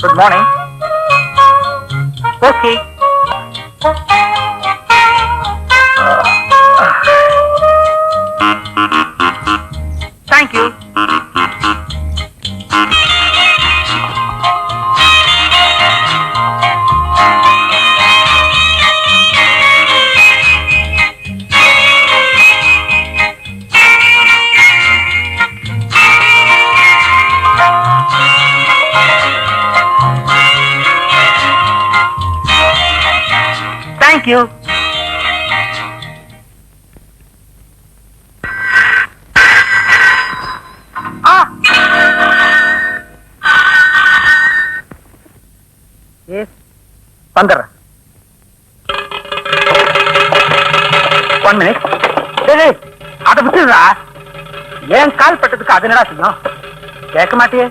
Good morning. Okay. Thank you. Thank you. Yes. வந்துடுறேன். 1 minute. டேய், அதை விட்டுடுறா. ஏன் கால் பட்டதுக்கு அது என்னடா செய்யும்? கேட்க மாட்டியே?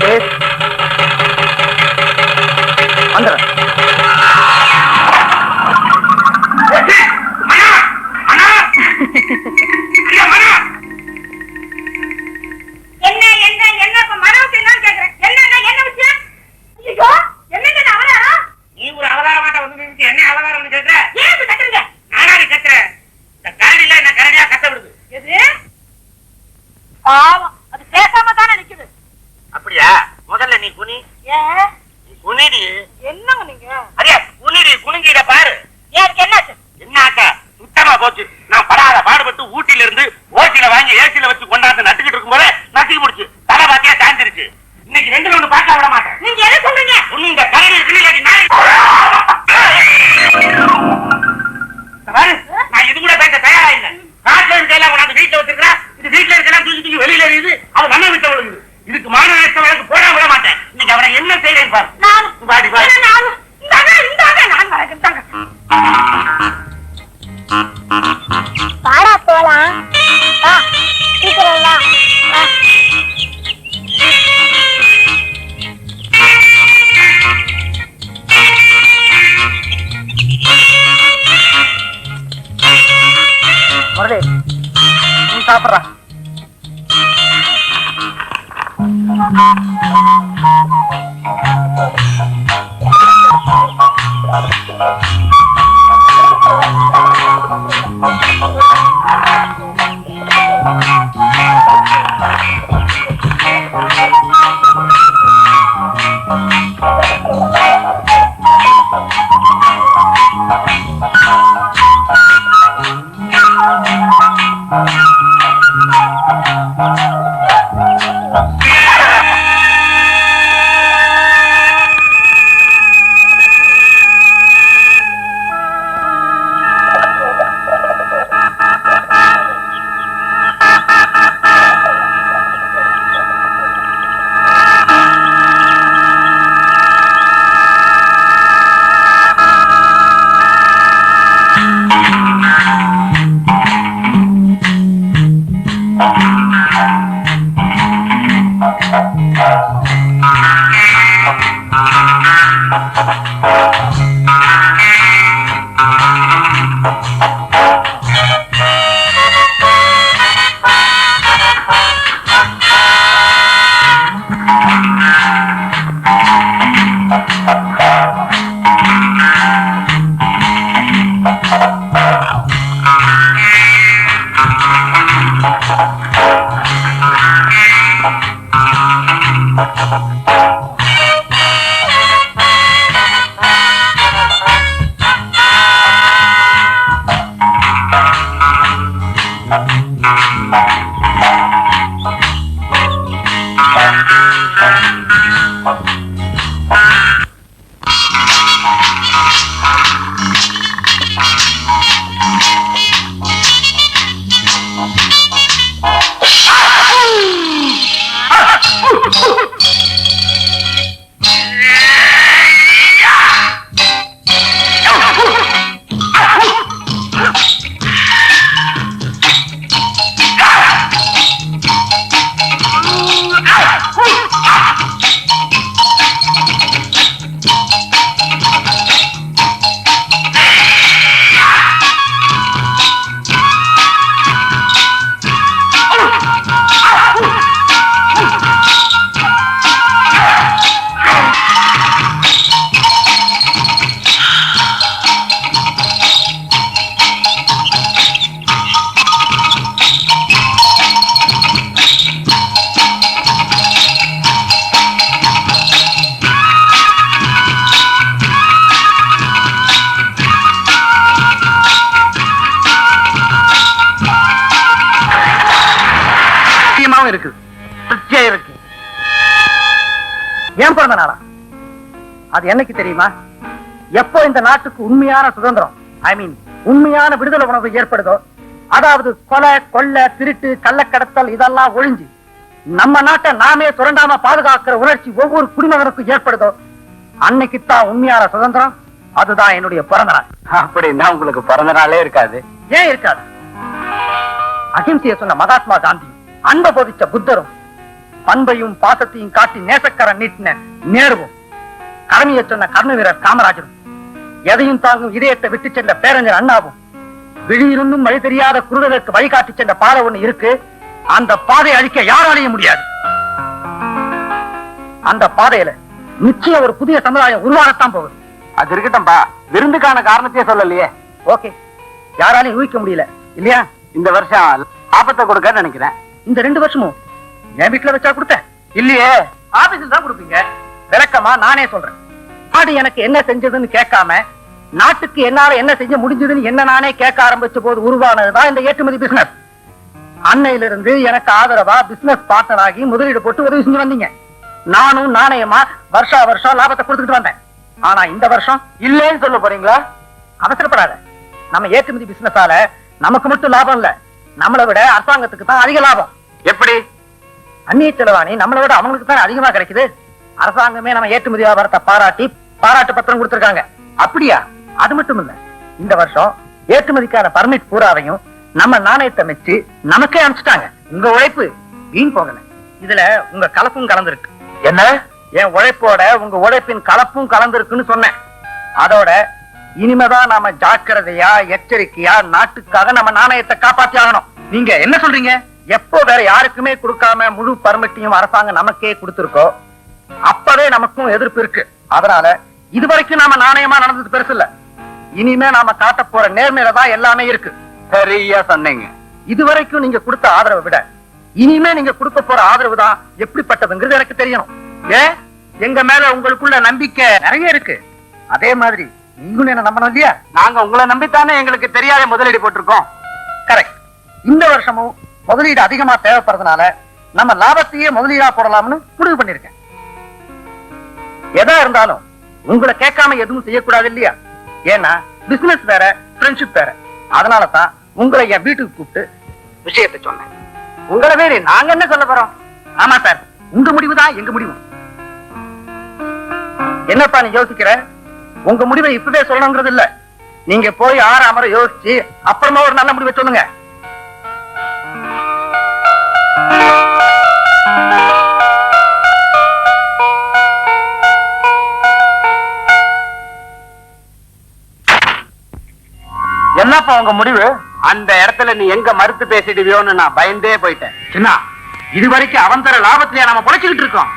Yes. வந்துடுறேன். அப்படியா? முதல்ல நீ குனி. குனிடி. என்னங்க நீங்க? அரியா குனிடி, குனிஞ்சிட பாரு. ஏன் என்னாச்சு? என்னாச்சா? சுத்தமா போச்சு. நான் படாத பாடுபட்டு ஊட்டில இருந்து ஓட்டில வாங்கி ஏசில வச்சு கொண்டாந்து நட்டுக்கிட்டு இருக்கும் போதே நட்டுக்கு முடிச்சு தலை பாத்தியா சாஞ்சிருச்சு. இன்னைக்கு 2 ஒண்ணு பார்க்க விட மாட்டேன். நீங்க என்ன சொல்றீங்க? ஒண்ணு இந்த கரடி கிளியாடி நாய். நான் இது கூட பேச தயாரா இல்லை. காட்டுல இருக்கலாம் கொண்டாந்து வீட்டுல வச்சிருக்கா. இது வீட்டுல இருக்கலாம் தூக்கி தூக்கி வெளியில எறியுது. அது நம்ம வீட்டுல விழுகுது. இதுக்கு மான நஷ்ட வழக்கு போட விட மாட்டேன். இன்னைக்கு அவரை என்ன செய்யறேன் பாரு. பாடி பாடி பாடா போலாம். சீக்கிரம் வா. முரளி, நீ சாப்பிட்றா. லாபம் இருக்கு, நிச்சயம் இருக்கு. ஏன் பிறந்த நாளா? அது என்னைக்கு தெரியுமா? எப்போ இந்த நாட்டுக்கு உண்மையான சுதந்திரம், ஐ மீன் உண்மையான விடுதலை உணர்வு ஏற்படுதோ, அதாவது கொலை, கொள்ளை, திருட்டு, கள்ளக்கடத்தல் இதெல்லாம் ஒழிஞ்சு நம்ம நாட்டை நாமே சுரண்டாம பாதுகாக்கிற உணர்ச்சி ஒவ்வொரு குடிமகனுக்கும் ஏற்படுதோ, அன்னைக்குத்தான் உண்மையான சுதந்திரம். அதுதான் என்னுடைய பிறந்த நாள். அப்படின்னா உங்களுக்கு பிறந்த நாளே இருக்காது. ஏன் இருக்காது? அகிம்சையை சொன்ன மகாத்மா காந்தி, அன்பை போதிச்ச புத்தரும், பண்பையும் பாசத்தையும் காட்டி நேசக்கரம் நீட்டின நேருவும், கடமையை சொன்ன கர்ம வீரர் காமராஜரும், எதையும் தாங்கும் இதயத்தை விட்டு சென்ற பேரஞ்சர் அண்ணாவும், விழியிருந்தும் வழி தெரியாத குருடருக்கு வழிகாட்டி சென்ற பாதை ஒண்ணு இருக்கு. அந்த பாதையை அழிக்க யாராலையும் முடியாது. அந்த பாதையில நிச்சயம் ஒரு புதிய சமுதாயம் உருவாகத்தான் போகுது. அது இருக்கட்டும்பா, விருந்துக்கான காரணத்தையே சொல்லலையே. ஓகே, யாராலையும் ஊகிக்க முடியல இல்லையா? இந்த வருஷம் லாபத்தை கொடுக்க நினைக்கிறேன். இந்த 2 வருஷமும் என் வீட்டுல வச்சா கொடுத்தேன் இல்லையே, ஆபீஸ்ல தான் கொடுப்பீங்க. விளக்கமா நானே சொல்றேன். நாடு எனக்கு என்ன செஞ்சதுன்னு கேட்காம, நாட்டுக்கு என்னால என்ன செய்ய முடிஞ்சதுன்னு என்ன நானே கேட்க ஆரம்பிச்ச போது உருவானதுதான் இந்த ஏற்றுமதி பிசினஸ். அன்னையிலிருந்து எனக்கு ஆதரவா பிசினஸ் பார்ட்னர் ஆகி முதலீடு போட்டு உதவி செஞ்சு வந்தீங்க. நானும் நாணயமா வருஷா வருஷம் லாபத்தை கொடுத்துட்டு வந்தேன். ஆனா இந்த வருஷம் இல்லைன்னு சொல்ல போறீங்களா? அவசரப்படாத. நம்ம ஏற்றுமதி பிசினஸால நமக்கு மட்டும் லாபம் இல்ல, நம்மளை விட அரசாங்கத்துக்கு தான் அதிக லாபம். எப்படி? அந்நிய செலவாணி நம்மளை விட அவங்களுக்கு தான் அதிகமா கிடைக்குது. அரசாங்கமே நம்ம ஏற்றுமதி வியாபாரத்தை பாராட்டி பாராட்டு பத்திரம் கொடுத்திருக்காங்க. அப்படியா? அது மட்டும் இல்ல, இந்த வருஷம் ஏற்றுமதிக்கான பர்மிட் பூராவையும் நம்ம நாணயத்தை வச்சு நமக்கே அனுப்பிச்சிட்டாங்க. உங்க உழைப்பு வீண் போகல, இதுல உங்க கலப்பும் கலந்துருக்கு. என்ன? என் உழைப்போட உங்க உழைப்பின் கலப்பும் கலந்துருக்குன்னு சொன்னேன். அதோட இனிமேதான் நாம ஜாக்கிரதையா எச்சரிக்கையா நாட்டுக்காக நம்ம நாணயத்தை காப்பாத்தி ஆகணும். நீங்க என்ன சொல்றீங்க? எப்போ வேற யாருக்குமே கொடுக்காம முழு பர்மிட்டையும் அரசாங்கம் நமக்கே கொடுத்திருக்கோ, அப்பவே நமக்கும் எதிர்ப்பு இருக்கு. அதனால இதுவரைக்கும் நாம நாணயமா நடந்தது பெருசு இல்ல. இனிமே நாம காட்ட போற நேர்மையில தான் எல்லாமே இருக்கு. சரியா சொன்னீங்க. இதுவரைக்கும் நீங்க கொடுத்த ஆதரவை விட இனிமே நீங்க கொடுக்க போற ஆதரவு தான் எப்படிப்பட்டதுங்கிறது எனக்கு தெரியணும். ஏன், எங்க மேல உங்களுக்குள்ள நம்பிக்கை நிறைய இருக்கு. அதே மாதிரி நீங்களும் என்ன நம்பணும் இல்லையா? நாங்க உங்களை நம்பித்தானே எங்களுக்கு தெரியாத முதலீடு போட்டிருக்கோம். கரெக்ட். இந்த வருஷமும் முதலீடு அதிகமா தேவைப்படுறதுனால நம்ம லாபத்தையே முதலீடா போடலாம்னு முடிவு பண்ணிருக்கேன். எதா இருந்தாலும் உங்களை கேட்காம எதுவும் செய்யக்கூடாது இல்லையா? ஏன்னா பிசினஸ் வேற, ஃப்ரெண்ட்ஷிப் வேற. அதனால தான் உங்களை என் வீட்டுக்கு கூப்பிட்டு விஷயத்தை சொன்னேன். உங்களை வேறு நாங்க என்ன சொல்ல போறோம்? ஆமா சார், உங்க முடிவு தான் எங்க முடிவு. என்னப்பா நீ யோசிக்கிற? உங்க முடிவை இப்பவே சொல்லணுங்கிறது இல்ல. நீங்க போய் 6 அமர யோசிச்சு அப்புறமா ஒரு நல்ல முடிவை சொல்லுங்க. என்னப்பா உங்க முடிவு? அந்த இடத்துல நீ எங்க மறுத்து பேசிடுவியோன்னு நான் பயந்தே போயிட்டேன். சின்ன, இதுவரைக்கும் அவன் தர லாபத்திலே நாம பொழைச்சுக்கிட்டு இருக்கோம்.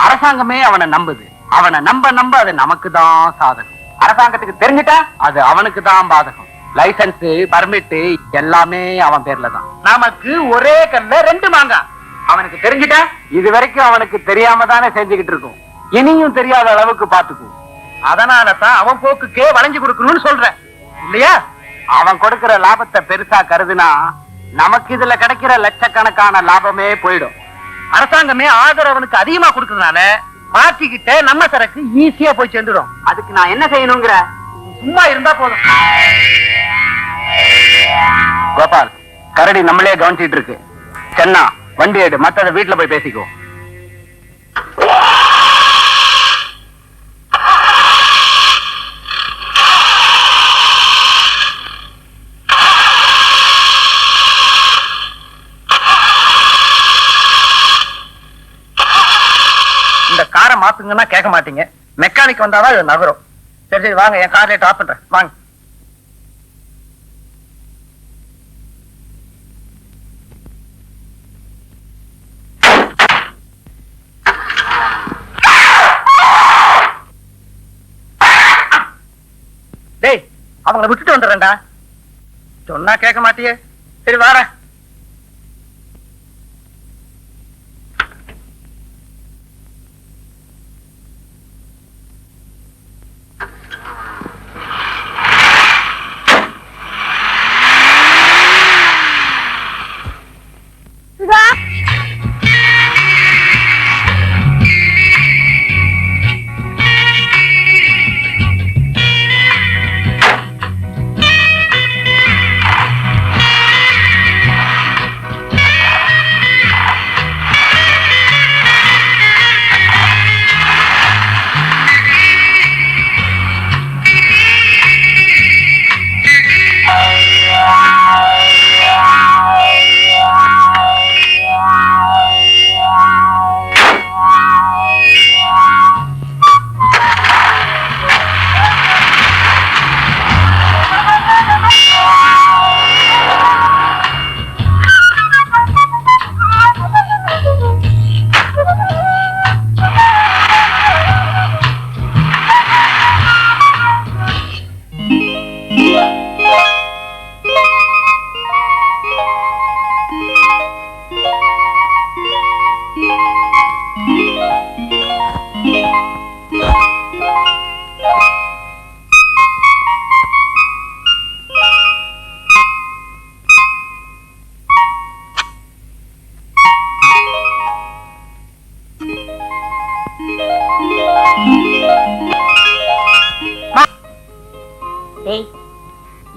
அரசாங்கமே அவனை நம்புது. அவனை நம்ப நம்ப அது நமக்கு தான் சாதகம். அரசாங்கத்துக்கு தெரிஞ்சிட்டா அது அவனுக்கு தான் பாதகம். லைசன்ஸ், பர்மிட் எல்லாமே அவன் பேர்ல தான். நமக்கு ஒரே கல்ல 2 மாங்காய். அவனுக்கு தெரிஞ்சிட்டா இது வரைக்கும் அவனுக்கு தெரியாம தானே செஞ்சுக்கிட்டு இருக்கும். இனியும் தெரியாத அளவுக்கு பாத்துக்கும். அதனால தான் அவன் போக்குக்கே வளைஞ்சு கொடுக்கணும்னு சொல்றேன் இல்லையா? அவன் கொடுக்கிற லாபத்தை பெருசா கருதுனா நமக்கு இதுல கிடைக்கிற லட்சக்கணக்கான லாபமே போயிடும். அரசாங்கமே ஆதரவனுக்கு அதிகமா கொடுக்கறதுனால மாட்டிக்கிட்ட நம்ம சரக்கு ஈஸியா போய் சேர்ந்துடும். அதுக்கு நான் என்ன செய்யணுங்கிற? சும்மா இருந்தா போதும். கோபால், கரடி நம்மளே கவனிச்சிட்டு இருக்கு. சென்னா, வண்டி எடு, மத்தத வீட்டுல போய் பேசிக்கோ. இந்த காரை மாத்துங்கன்னா கேட்க மாட்டீங்க. மெக்கானிக் வந்தாதான் இது நகரும். சரி சரி வாங்க, என் கார்ல டாப் பண்றேன் வாங்க. டேய், அவங்கள விட்டுட்டு வந்துடுறேன்டா. சொன்னா கேட்க மாட்டியே. சரி வாரேன். சுதா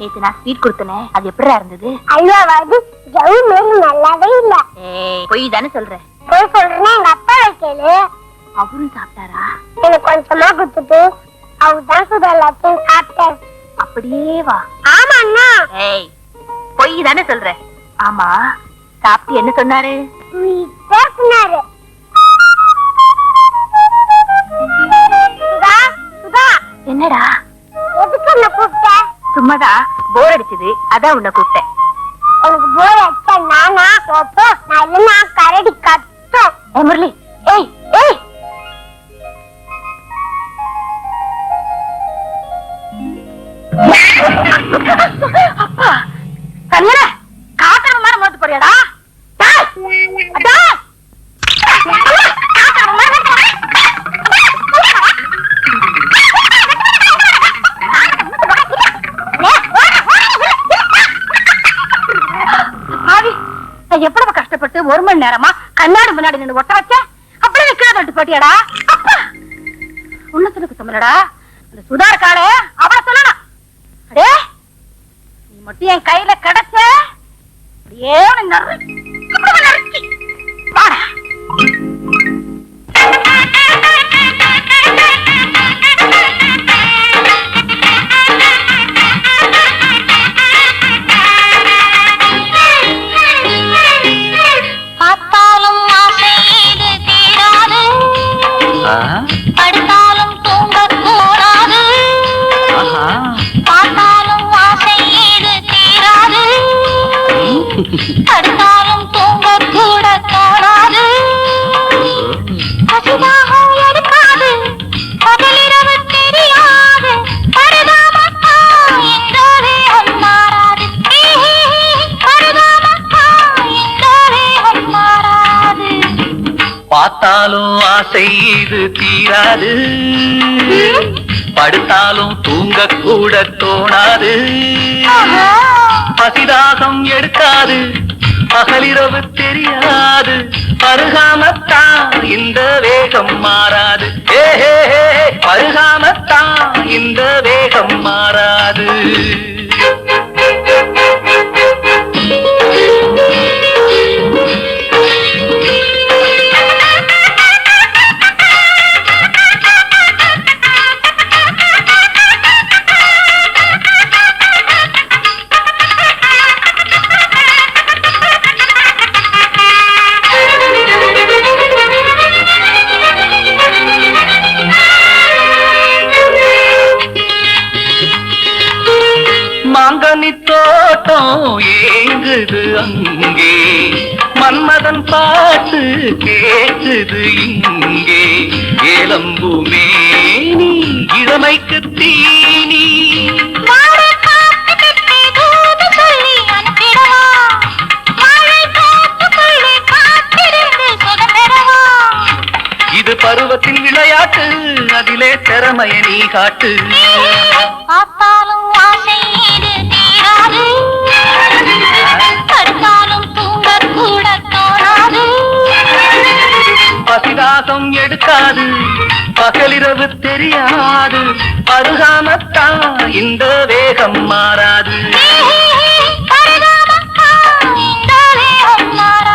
நேத்து நான் ஸ்வீட் கொடுத்தனே அது எப்படிடா இருந்தது? அல்வாவது ஜவு மாரி நல்லாவே இல்ல. பொய் தானே சொல்றேன். போய் சொல்றேன்னா எங்க அப்பா கேளு. அவரும் சாப்பிட்டாரா? எனக்கு கொஞ்சமா கொடுத்துட்டு அவர்தான் சுதா எல்லாத்தையும் சாப்பிட்டாரு. அப்படியே வா. ஆமா அண்ணா. பொய் தானே சொல்ற. ஆமா சாப்பிட்டு என்ன சொன்னாரு? ஸ்வீட்டா சொன்னாரு. சுதா சுதா என்னடா? எதுக்கு என்ன கூப்பிட்ட? சும்மாதான் போர் அடிச்சது அதான் உன்னை கூப்பிட்டேன். உனக்கு போர் அடிச்சா நானா அப்போ நான் இல்லைன்னா கரடி கத்தும். முரளி ஏய் ஏய் அப்பா கல்லற காட்டற மாதிரி மோத்து போறியாடா? எவ்வளவு கஷ்டப்பட்டு ஒரு மணி நேரமா கண்ணாடி முன்னாடி நின்று ஒட்ட வச்ச அப்படியே கீழே தட்டு போட்டியாடா? உன்னத்துக்கு சொல்லடா. அந்த சுதார் கால அவளை சொல்லணும். அடே நீ மட்டும் என் கையில கிடைச்ச அப்படியே வாடா. பார்த்தாலும் ஆசை இது தீராது, படுத்தாலும் தூங்க கூடாது. பார்த்தாலும் ஆசை இது தீராது, படுத்தாலும் தூங்க கூட தோணாது. பசிதாகம் எடுக்காது, பகலிரவு தெரியாது, படுதாமத்தா இந்த வேகம் மாறாது. படுதாமத்தா இந்த வேகம் மாறாது. பார்த்தாலும் ஆசை இது தீராது, படுத்தாலும் தூங்க கூட தோணாது. பசிதாகம் எடுக்காது, பகலிரவு தெரியாது, பருகாமத்தான் இந்த வேகம் மாறாது. பருகாமத்தான் இந்த வேகம் மாறாது. மாங்கனி தோட்டம் ஏங்குது அங்கே, மன்மதன் பாட்டு கேக்குது இங்கே. ஏலம்புமே நீ இளமைக்கு தீனி, இது பருவத்தின் விளையாட்டு, அதிலே திறமைய நீ காட்டு. பார்த்தாலும் ஆசை இது தீராது, படுத்தாலும் தூங்க கூட தோணாது. பசிதாகம் எடுக்காது, பகலிரவு தெரியாது, பருகாமத்தான் இந்த வேகம் மாறாது. படுதாமத்தா இந்த வேகம் மாறாது.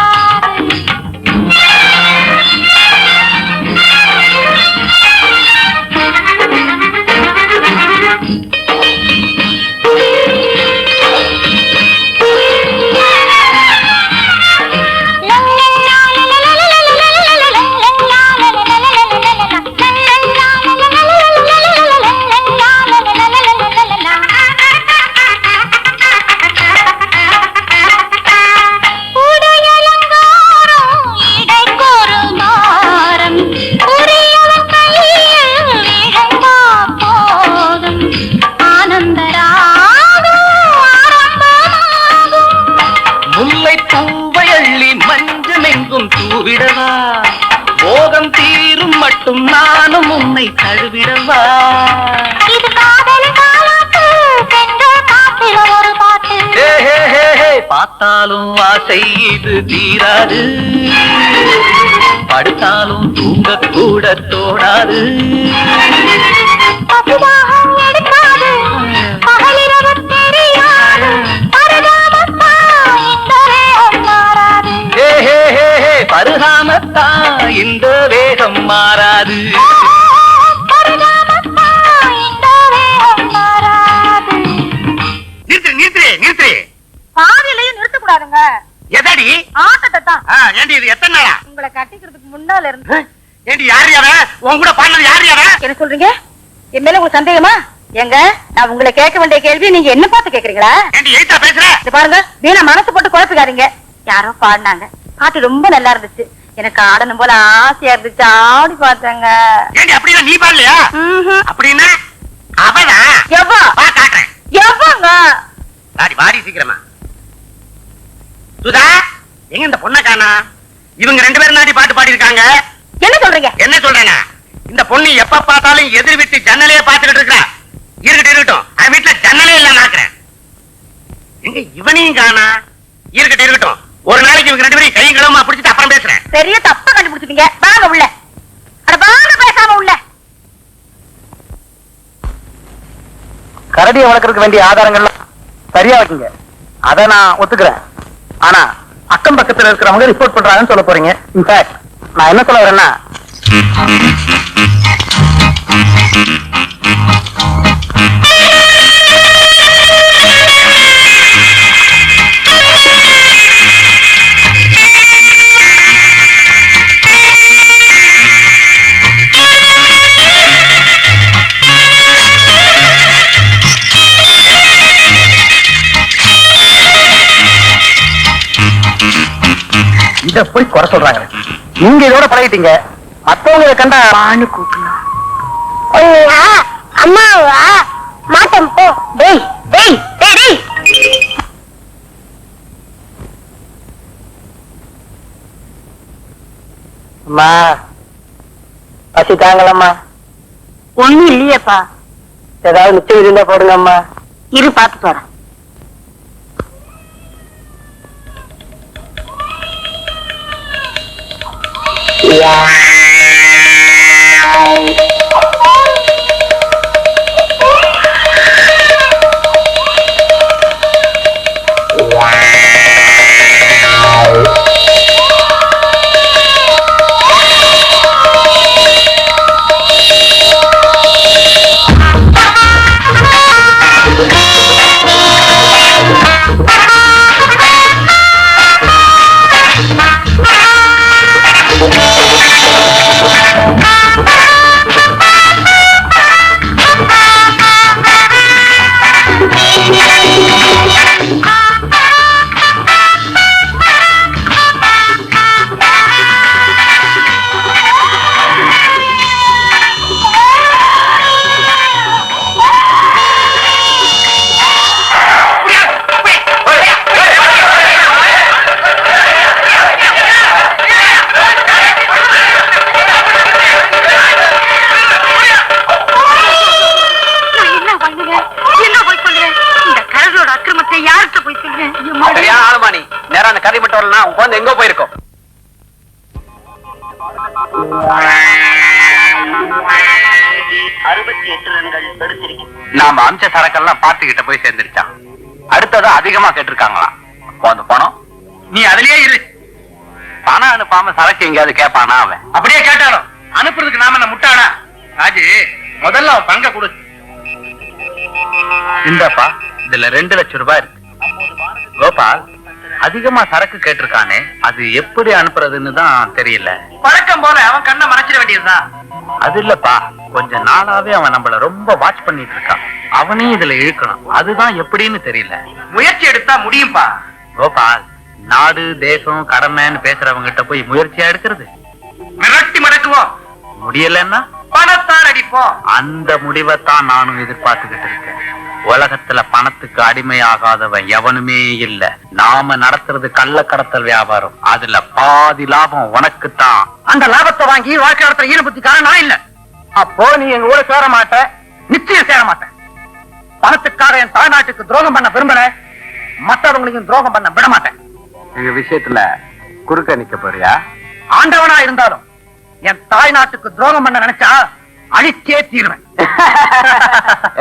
முல்லை பூவை அள்ளி மஞ்சமெங்கும் தூவிடவா, போகம் தீரும் மட்டும் நானும் உன்னை தழுவிடவா. இது காதல் காலாட்டு, சென்றல் காட்டில ஒரு பாட்டு. பார்த்தாலும் ஆசை இது தீராது, படுத்தாலும் தூங்க கூட தோணாது. பசிதாகம் எடுக்காது, பகலிரவு தெரியாது, இந்த வேகம் மாறாது. நிறுத்து நிறுத்து நிறுத்து. பாதியிலையும் நிறுத்த கூடாதுங்க. எதடி? ஆட்டத்தை தான். ஏண்டி இது எத்தனை நாளா? உங்களை கட்டிக்கிறதுக்கு முன்னால இருந்து. ஏண்டி யார் யார? உன் கூட பாடுனது யார் யார? என்ன சொல்றீங்க? என் மேல உங்களுக்கு சந்தேகமா? ஏங்க, நான் உங்களை கேட்க வேண்டிய கேள்வி நீங்க என்ன பார்த்து கேக்குறீங்களா? ஏண்டி எய்தா பேசுற? இது பாருங்க, வீணா மனசு போட்டு குழப்பிக்காதீங்க. யாரோ பாடினாங்க, பாட்டு ரொம்ப நல்லா இருந்துச்சு. எனக்கு ஆடணும் போல ஆசையா இருந்துச்சு, ஆடி பார்த்தேங்க. ஏண்டி அப்படின்னா நீ பாடலையா? அப்படின்னா அவனா? எவ்வா வா காட்டுறேன். எவ்வங்க? வாடி வாடி சீக்கிரமா. சுதா, எங்க இந்த பொண்ணை காணா? இவங்க 2 பேரும் நாடி பாட்டு பாடி இருக்காங்க. என்ன சொல்றீங்க? என்ன சொல்றேன்னா, இந்த பொண்ணு எப்ப பார்த்தாலும் எதிர் வீட்டு ஜன்னலையே பார்த்துக்கிட்டு இருக்கா. இருக்கட்டும், அவன் வீட்டுல ஜன்னலே இல்ல நாக்குறேன். எங்க இவனையும் காணா? இருக்கட்டும், ஒரு நாளைக்கு இவங்க 2 பேரையும் கையும் களவுமா பிடிச்சிட்டு அப்புறம் பேசுறேன். பெரிய தப்பா கண்டுபிடிச்சிட்டீங்க. வாங்க உள்ள. அட வாங்க, பேசாம உள்ள. கரடியை வளர்க்கறதுக்கு வேண்டிய ஆதாரங்கள்லாம் சரியா வைக்கீங்க, அத நான் ஒத்துக்கிறேன். ஆனா அக்கம் பக்கத்துல இருக்கிறவங்க ரிப்போர்ட் பண்றாங்கன்னு சொல்ல போறீங்க. இன்ஃபேக்ட் நான் என்ன சொல்ல வரேன்னா, இத போய் குறை சொல்றாங்க. நீங்க இதோட பழகிட்டீங்க, மத்தவங்க இதை கண்டா ஆணு கூப்பிடலாம். அம்மாவா மாட்டம் போ. டேய் டேய் டேய் டேய். அம்மா பசி தாங்களம்மா. ஒண்ணும் இல்லையேப்பா. ஏதாவது மிச்சம் இருந்தா போடுங்க அம்மா. இரு, பாத்து போறேன். சரியான ஆளுமானி நேரம் அந்த கதை மட்டும் வரலன்னா உன் குழந்தை எங்க போயிருக்கோம். நாம அம்ச சரக்கெல்லாம் பாத்துக்கிட்ட போய் சேர்ந்துருச்சான். அடுத்தது அதிகமா கேட்டிருக்காங்களாம். அந்த பணம் நீ அதுலயே இரு. பணம் அனுப்பாம சரக்கு எங்கேயாவது கேட்பானா அவன்? அப்படியே கேட்டாலும் அனுப்புறதுக்கு நாம என்ன முட்டாளா? ராஜு, முதல்ல அவன் பங்க கொடு. இந்தப்பா, இதுல 2 லட்சம் ரூபாய் இருக்கு. கோபால் அதிகமா சரக்கு கேட்டிருக்கானே, அது எப்படி அனுப்புறதுன்னு தான் தெரியல. பழக்கம் போல அவன் கண்ணை மறைச்சிட வேண்டியதுதான். அது இல்லப்பா, கொஞ்ச நாளாவே அவன் நம்மள ரொம்ப வாட்ச் பண்ணிட்டு இருக்கான். அவனையும் இதுல இழுக்கணும், அதுதான் எப்படின்னு தெரியல. முயற்சி எடுத்தா முடியும்பா. கோபால், நாடு தேசம் கடமைன்னு பேசுறவங்க கிட்ட போய் முயற்சியா எடுக்கிறது? மிரட்டி மடக்குவோம். முடியலன்னா பணத்தான் அடிப்போம். அந்த முடிவைத்தான் நானும் எதிர்பார்த்துக்கிட்டு இருக்கேன். உலகத்துல பணத்துக்கு அடிமையாகாதவன் எவனுமே இல்ல. நாம நடத்துறது கள்ளக்கடத்தல் வியாபாரம். அதுல பாதி லாபம் உனக்குத்தான். அந்த லாபத்தை வாங்கி வாழ்க்கை நடத்துற ஈடுபத்திக்கான நான் இல்ல. அப்போ நீ எங்க கூட சேர மாட்ட, நிச்சயம் சேர மாட்டேன். பணத்துக்காக என் தாய்நாட்டுக்கு துரோகம் பண்ண விரும்பல, மற்றவங்களையும் துரோகம் பண்ண விட மாட்டேன். இந்த விஷயத்துல குறுக்க நிக்க போறியா? ஆண்டவனா இருந்தாலும் என் தாய்நாட்டுக்கு துரோகம் பண்ண நினைச்சா அழிச்சே தீருவேன்.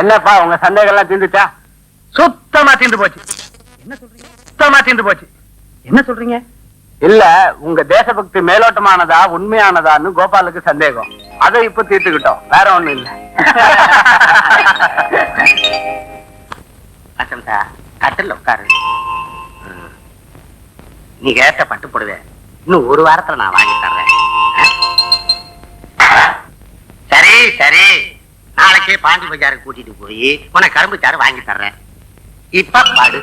என்னப்பா உங்க சந்தேகம் எல்லாம் தீர்ந்துச்சா? சுத்தமா தீர்ந்து போச்சு. என்ன சொல்றீங்க? சுத்தமா தீர்ந்து போச்சு. என்ன சொல்றீங்க? இல்ல உங்க தேசபக்தி மேலோட்டமானதா உண்மையானதான்னு கோபாலுக்கு சந்தேகம். அதை இப்ப தீர்த்துக்கிட்டோம், வேற ஒண்ணும் இல்ல. வசந்தா, கட்டில் உட்காரு. நீ கேட்ட பட்டு போடுவே, இன்னும் ஒரு வாரத்துல நான் வாங்கி தர்றேன். சரி சரி, நாளைக்கே பாண்டி பஜாருக்கு கூட்டிட்டு போய் உனக்கு கரும்பு சாறு வாங்கி தர்றேன். இப்ப பாடு.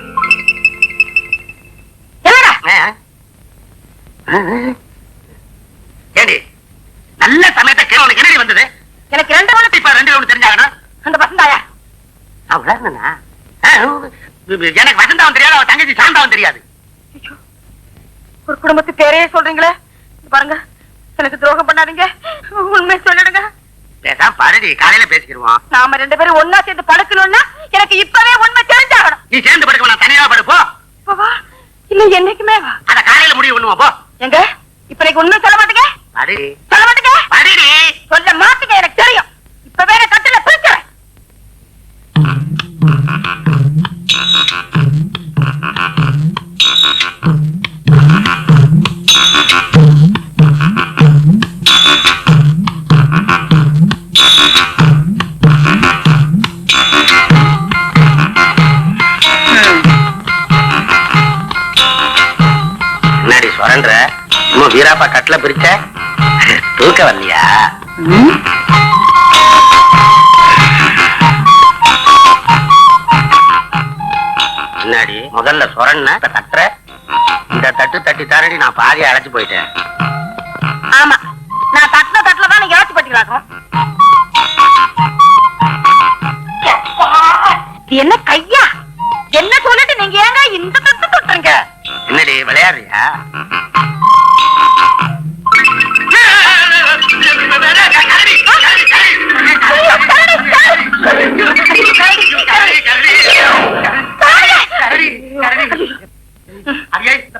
ஏடி நல்ல சமயத்தை கேள்வி உனக்கு என்னடி வந்தது? எனக்கு 2 ரவுண்ட் இப்ப 2 ரவுண்ட் தெரிஞ்சாகணும். அந்த வசந்தாயா அவ்வளவுதானா? எனக்கு வசந்தாவும் தெரியாது, அவன் தங்கச்சி சாந்தாவும் தெரியாது. ஒரு குடும்பத்து பேரையே சொல்றீங்களே. பாருங்க, எனக்கு துரோகம் பண்ணாதீங்க, உண்மை சொல்லிடுங்க. பேசாம பாருடி, காலையில பேசிக்கிடுவோம். நாம 2 பேரும் ஒன்னா சேர்ந்து படுக்கணும்னா எனக்கு இப்பவே உண்மை தெரிஞ்சாகணும். நீ சேர்ந்து படுக்க வேணாம், தனியா படுப்போ. வா, இல்ல என்னைக்குமே வா. அத காலையில முடிவு பண்ணுவோம் போ. எங்க இப்ப எனக்கு உண்மை சொல்ல மாட்டீங்க? படி சொல்ல மாட்டீங்க? படிடி. சொல்ல மாட்டீங்க, எனக்கு தெரியும். இப்பவே நான் கட்டில பிரிக்கிறேன். என்னடி சுரன்ற? இன்னும் வீராப்பா கட்டில பிரிச்ச தூக்க வரலையா? என்னடி முதல்ல சுரண்ண தட்டுற? இந்த தட்டு தட்டி தாரடி நான் பாதியை அழைச்சு போயிட்டேன். ஆமா, நான் தட்டுல தான் நீங்க யோசிச்சு பட்டிக்கலாக்கும். என்ன கையா? என்ன சொல்லிட்டு நீங்க ஏங்க இந்த தட்டு தொட்டுறீங்க? என்னடி விளையாடுறியா?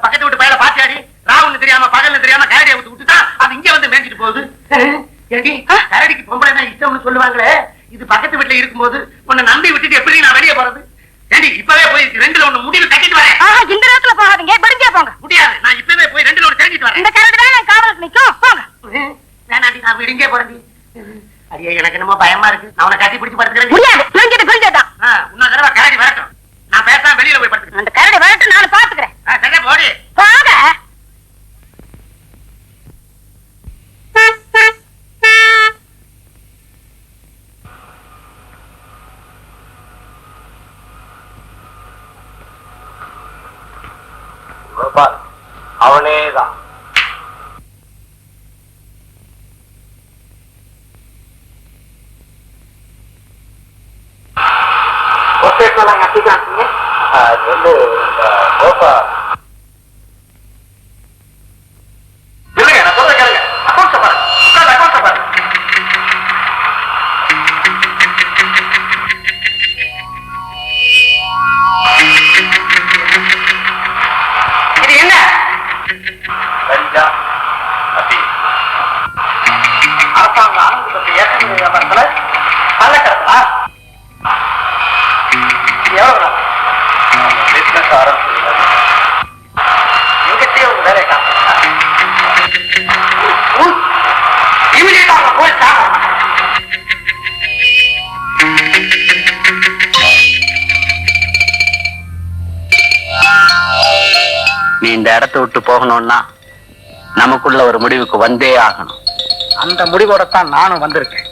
பக்கத்து விட்டு பையல பாத்தியாடி? ராவுன்னு தெரியாம பகல்னு தெரியாம கரடியை விட்டுதான் அது இங்க வந்து மேய்ச்சிட்டு போகுது. கரடிக்கு பொம்பளை தான் இஷ்டம்னு சொல்லுவாங்களே, இது பக்கத்து வீட்டுல இருக்கும்போது உன்னை நம்பி விட்டுட்டு எப்படி நான் வெளியே போறது? ஏண்டி இப்பவே போய் 2ல 1 முடிவு கட்டிட்டு வரேன். இந்த நேரத்துல போகாதீங்க, படிஞ்சே போங்க. முடியாது, நான் இப்பவே போய் 2ல 1 தெரிஞ்சிட்டு வரேன். இந்த கரடி தான் நான் காவலுக்கு நிக்கும், போங்க. வேணாண்டி, நான் விடுங்கே போறேன். அடியே எனக்கு என்னமோ பயமா இருக்கு, நான் உன்னை கட்டி பிடிச்சு படுத்துக்கிறேன். முடியாது, பிரிஞ்சதான். இன்னொரு தடவை கரடி வரட்டும், நான் பேசாம வெளியில போய் படுத்துக்கிறேன். அந்த கரடி வரட்டும், நான் பாத்துக்கிறேன். சரி போடி. போங்க. அவனேதான். அரசாங்க ஆனந்தத்தை ஏற்கனவே வியாபாரத்துல கள்ளக்கடத்தலா? எவ்வளவு பிசினஸ் ஆரம்பிச்சு எங்கிட்டே உங்க வேலையை காட்டுறா? இமீடியட்டா போய் காட்டுறேன். நீ இந்த இடத்தை விட்டு போகணும்னா நமக்குள்ள ஒரு முடிவுக்கு வந்தே ஆகணும். அந்த முடிவோட தான் நானும் வந்திருக்கேன்.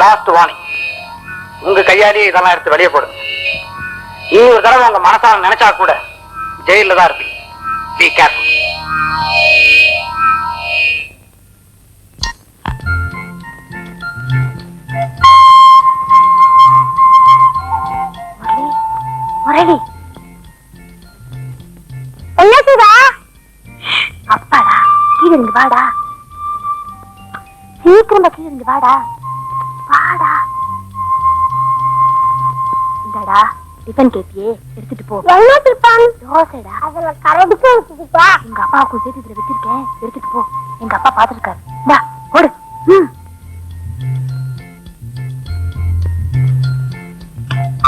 Last warning. உங்க கையாலேயே இதெல்லாம் எடுத்து வெளியே போடுங்க. நீ ஒரு தடவை உங்க மனசால நினைச்சா கூட ஜெயில தான் இருப்பீங்க. Be careful. முரளி, என்ன சுதா? அப்பாடா, கீழே இருந்து வாடா, சீக்கிரமா கீழே இருந்து வாடா, வாடா. இந்தடா டிஃபன் கேப்பியே, எடுத்துட்டு போ. என்ன டிஃபன்? தோசைடா. அதுல கரடிக்கு வச்சுக்கிட்டா எங்க அப்பாவுக்கு சேர்த்து இதுல வச்சிருக்கேன், எடுத்துட்டு போ. எங்க அப்பா பாத்துருக்காரு. இந்தா ஓடு.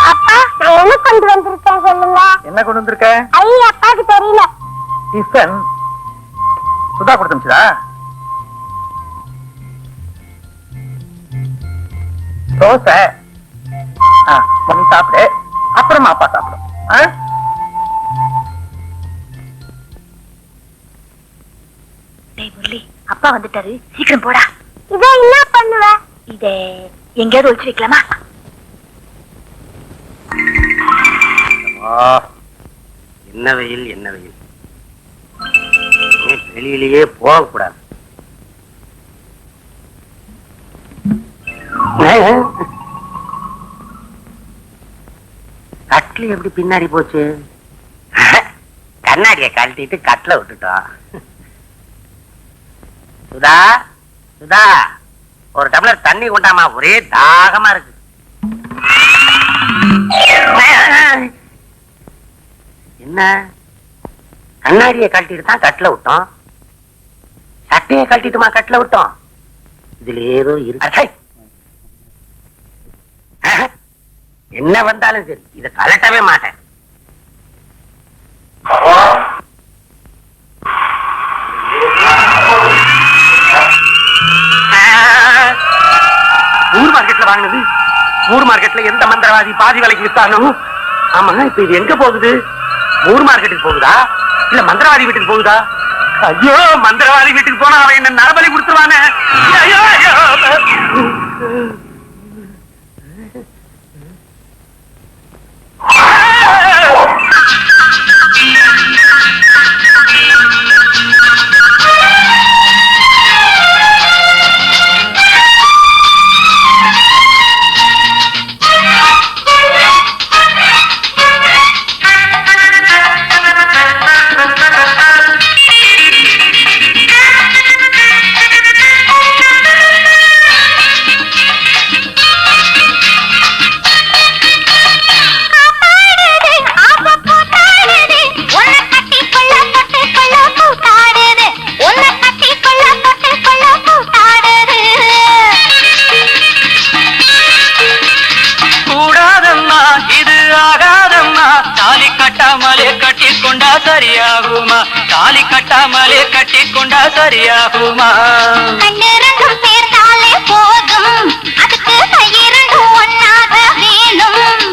அப்பா நான் என்ன கொண்டு வந்திருக்கேன் சொல்லுங்க. என்ன கொண்டு வந்திருக்க? ஐய அப்பாவுக்கு தெரியல. டிஃபன் சுதா கொடுத்துச்சா? தோசை. நீ சாப்பிடு, அப்புறமா அப்பா சாப்பிடும். டேய் முரளி, அப்பா வந்துட்டாரு, சீக்கிரம் போடா. இதை என்ன பண்ணுவ? இத எங்கேயாவது ஒழிச்சு வைக்கலாமா? என்ன வெயில், என்ன வெயில். வெளியிலேயே போகக்கூடாது. கட்லி எப்படி பின்னாடி போச்சு? கண்ணாடியை கழட்டிட்டு கட்டில விட்டுட்டோம். சுதா, சுதா, ஒரு டம்ளர் தண்ணி கொண்டாமா, ஒரே தாகமா இருக்கு. என்ன கண்ணாடியை கழட்டிட்டு தான் கட்டில விட்டோம், சட்டையை கழட்டிட்டுமா கட்டில விட்டோம்? இதுல ஏதோ இருக்கு. என்ன வந்தாலும் சரி, இதை கலட்டவே மாட்டேன். ஊர் மார்க்கெட்ல வாங்கினது, ஊர் மார்க்கெட்ல எந்த மந்திரவாதி பாதி விலைக்கு வித்தானோ? ஆமா, இப்ப இது எங்க போகுது? ஊர் மார்க்கெட்டுக்கு போகுதா இல்ல மந்திரவாதி வீட்டுக்கு போகுதா? ஐயோ, மந்திரவாதி வீட்டுக்கு போனா அவன் என்ன நரபலி கொடுத்துருவானே. ஐயோ ஐயோ. சரியாகுமா? தாலி கட்டாமலே கட்டிக்கொண்டா சரியாகுமா? கண்ணிரண்டும் சேர்ந்தாலே போதும், அதுக்கு கையிரண்டும் ஒன்னாக வேணும்.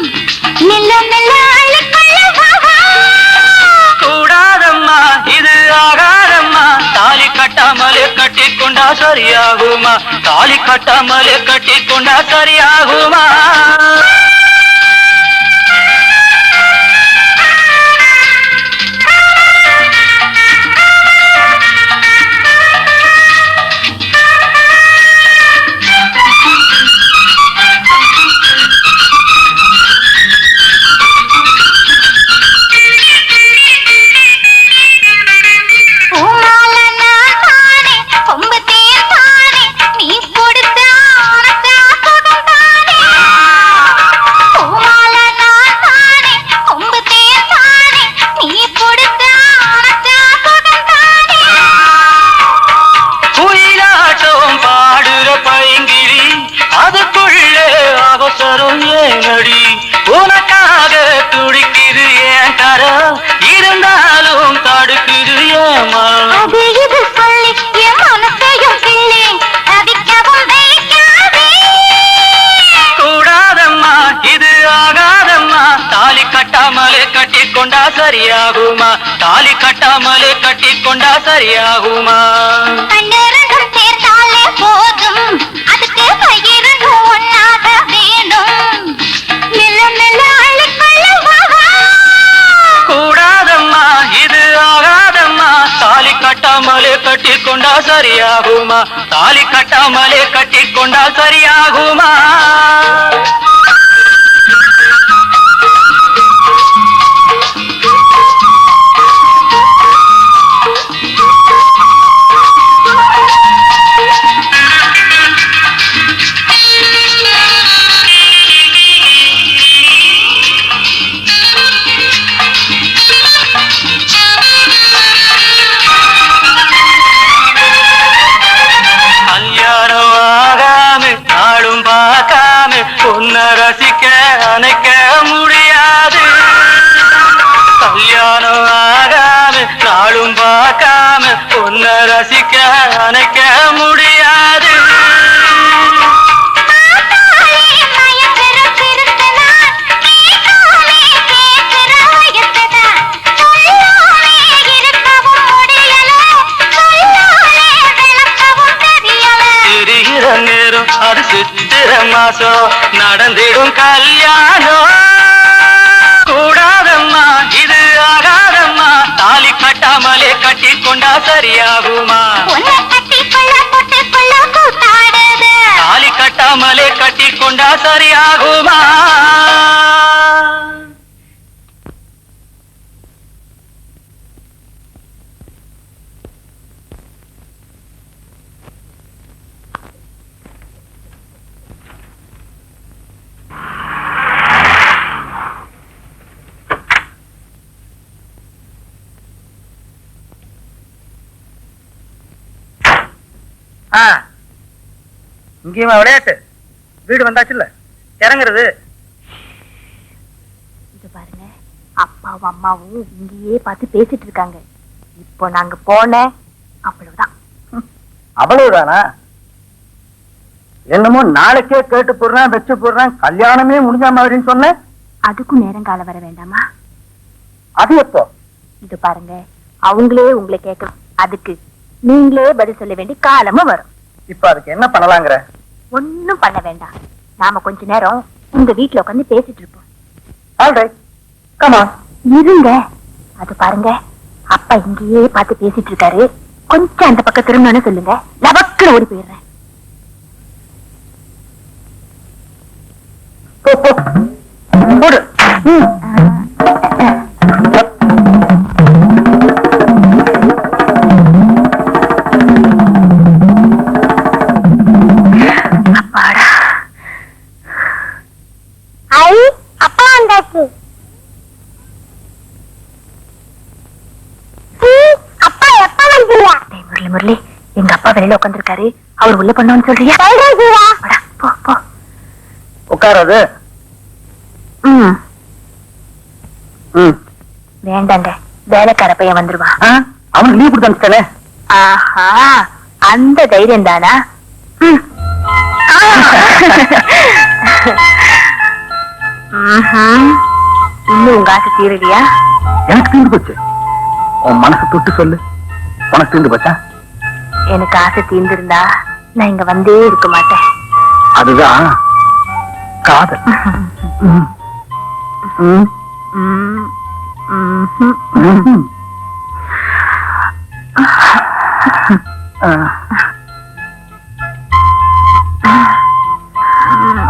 மெல்ல மெல்ல அள்ளிக்கொள்ளவா? கூடாதம்மா, இது ஆகாதம்மா. தாலி கட்டாமலே கட்டிக்கொண்டா சரியாகுமா? தாலி கட்டாமலே கட்டிக்கொண்டா சரியாகுமா? உனக்காக துடிக்குது ஏன் கரோ, இருந்தாலும் தடுக்குது ஏமா? அது இது சொல்லி என் மனசையும் கிள்ளி தவிக்கவும் வைக்காதே. கூடாதம்மா, இது ஆகாதம்மா. தாலி கட்டாமலே கட்டிக்கொண்டா சரியாகுமா? தாலி கட்டாமலே கட்டிக்கொண்டா சரியாகுமா? கண்ணிரண்டும் சேர்ந்தாலே போதும், அதுக்கு கையிரண்டும் கட்டிக்கொண்டா சரியாகுமா? தாலி கட்டாமலே கட்டிக்கொண்டா சரியாகுமா? கல்யாணம் ஆகாம நாளும் பார்க்காம பொண்ண ரசிக்க அணைக்க முடியாது. கல்யாணம் ஆகாம நாளும் பார்க்காம பொண்ண ரசிக்க அணைக்க முடியாது. தெரிகிற நேரம் அது சித்திர மாசம் நடந்திடும் கல்யாணம். கூடாதம்மா இது ஆகாதம்மா, தாலி கட்டாமலே கட்டிக்கொண்டா சரியாகுமா? தாலி கட்டாமலே கட்டிக்கொண்டா சரியாகுமா? இங்கேயுமா விளையாட்டு? வீடு வந்தாச்சுல்ல, இறங்குறது. இது பாருங்க, அப்பாவும் அம்மாவும் இங்கேயே பார்த்து பேசிட்டு இருக்காங்க. இப்போ நாங்க போன அவ்வளவுதான். அவ்வளவுதானா? என்னமோ நாளைக்கே கேட்டு போடுறான் வச்சு போடுறான், கல்யாணமே முடிஞ்ச மாதிரின்னு சொன்ன. அதுக்கும் நேரம் காலம் வர வேண்டாமா? அது எப்போ? இது பாருங்க, அவங்களே உங்களை கேட்கணும், அதுக்கு நீங்களே பதில் சொல்ல வேண்டிய காலமும் வரும். இப்ப அதுக்கு என்ன பண்ணலாங்கிற? ஒண்ணும் பண்ண வேண்டாம், நாம கொஞ்ச நேரம் உங்க வீட்டுல உட்காந்து பேசிட்டு இருப்போம். Alright, come on. இருங்க, அது பாருங்க, அப்பா இங்கேயே பார்த்து பேசிட்டு இருக்காரு. கொஞ்சம் அந்த பக்கம் திரும்பணும்னு சொல்லுங்க, லபக்குன்னு ஓடி போயிடுறேன். போடு. அப்பாடா, ஐ அப்பா வந்தாச்சு. அப்பா எப்ப வந்தீங்க? டேய் முரளி முரளி, எங்க அப்பா வெளியில உட்காந்துருக்காரு, அவர் உள்ள பண்ணுவான்னு சொல்றியா? வாடா, போ போ. உட்காராது. ம் வேண்டாங்க, வேலைக்கார பையன் வந்துருவா. அவனுக்கு லீவ் கொடுத்து அனுப்பிச்சானே. ஆஹா, அந்த தைரியம் தானா? இன்னும் உங்க ஆசை தீரலையா? எனக்கு தீர்ந்து போச்சு. உன் மனசு தொட்டு சொல்லு, உனக்கு தீர்ந்து போச்சா? எனக்கு ஆசை தீர்ந்திருந்தா நான் இங்க வந்தே இருக்க மாட்டேன். அதுதான் காதல். ம். ம். ம், ம்ஹும். ம்ஹும். ஆ.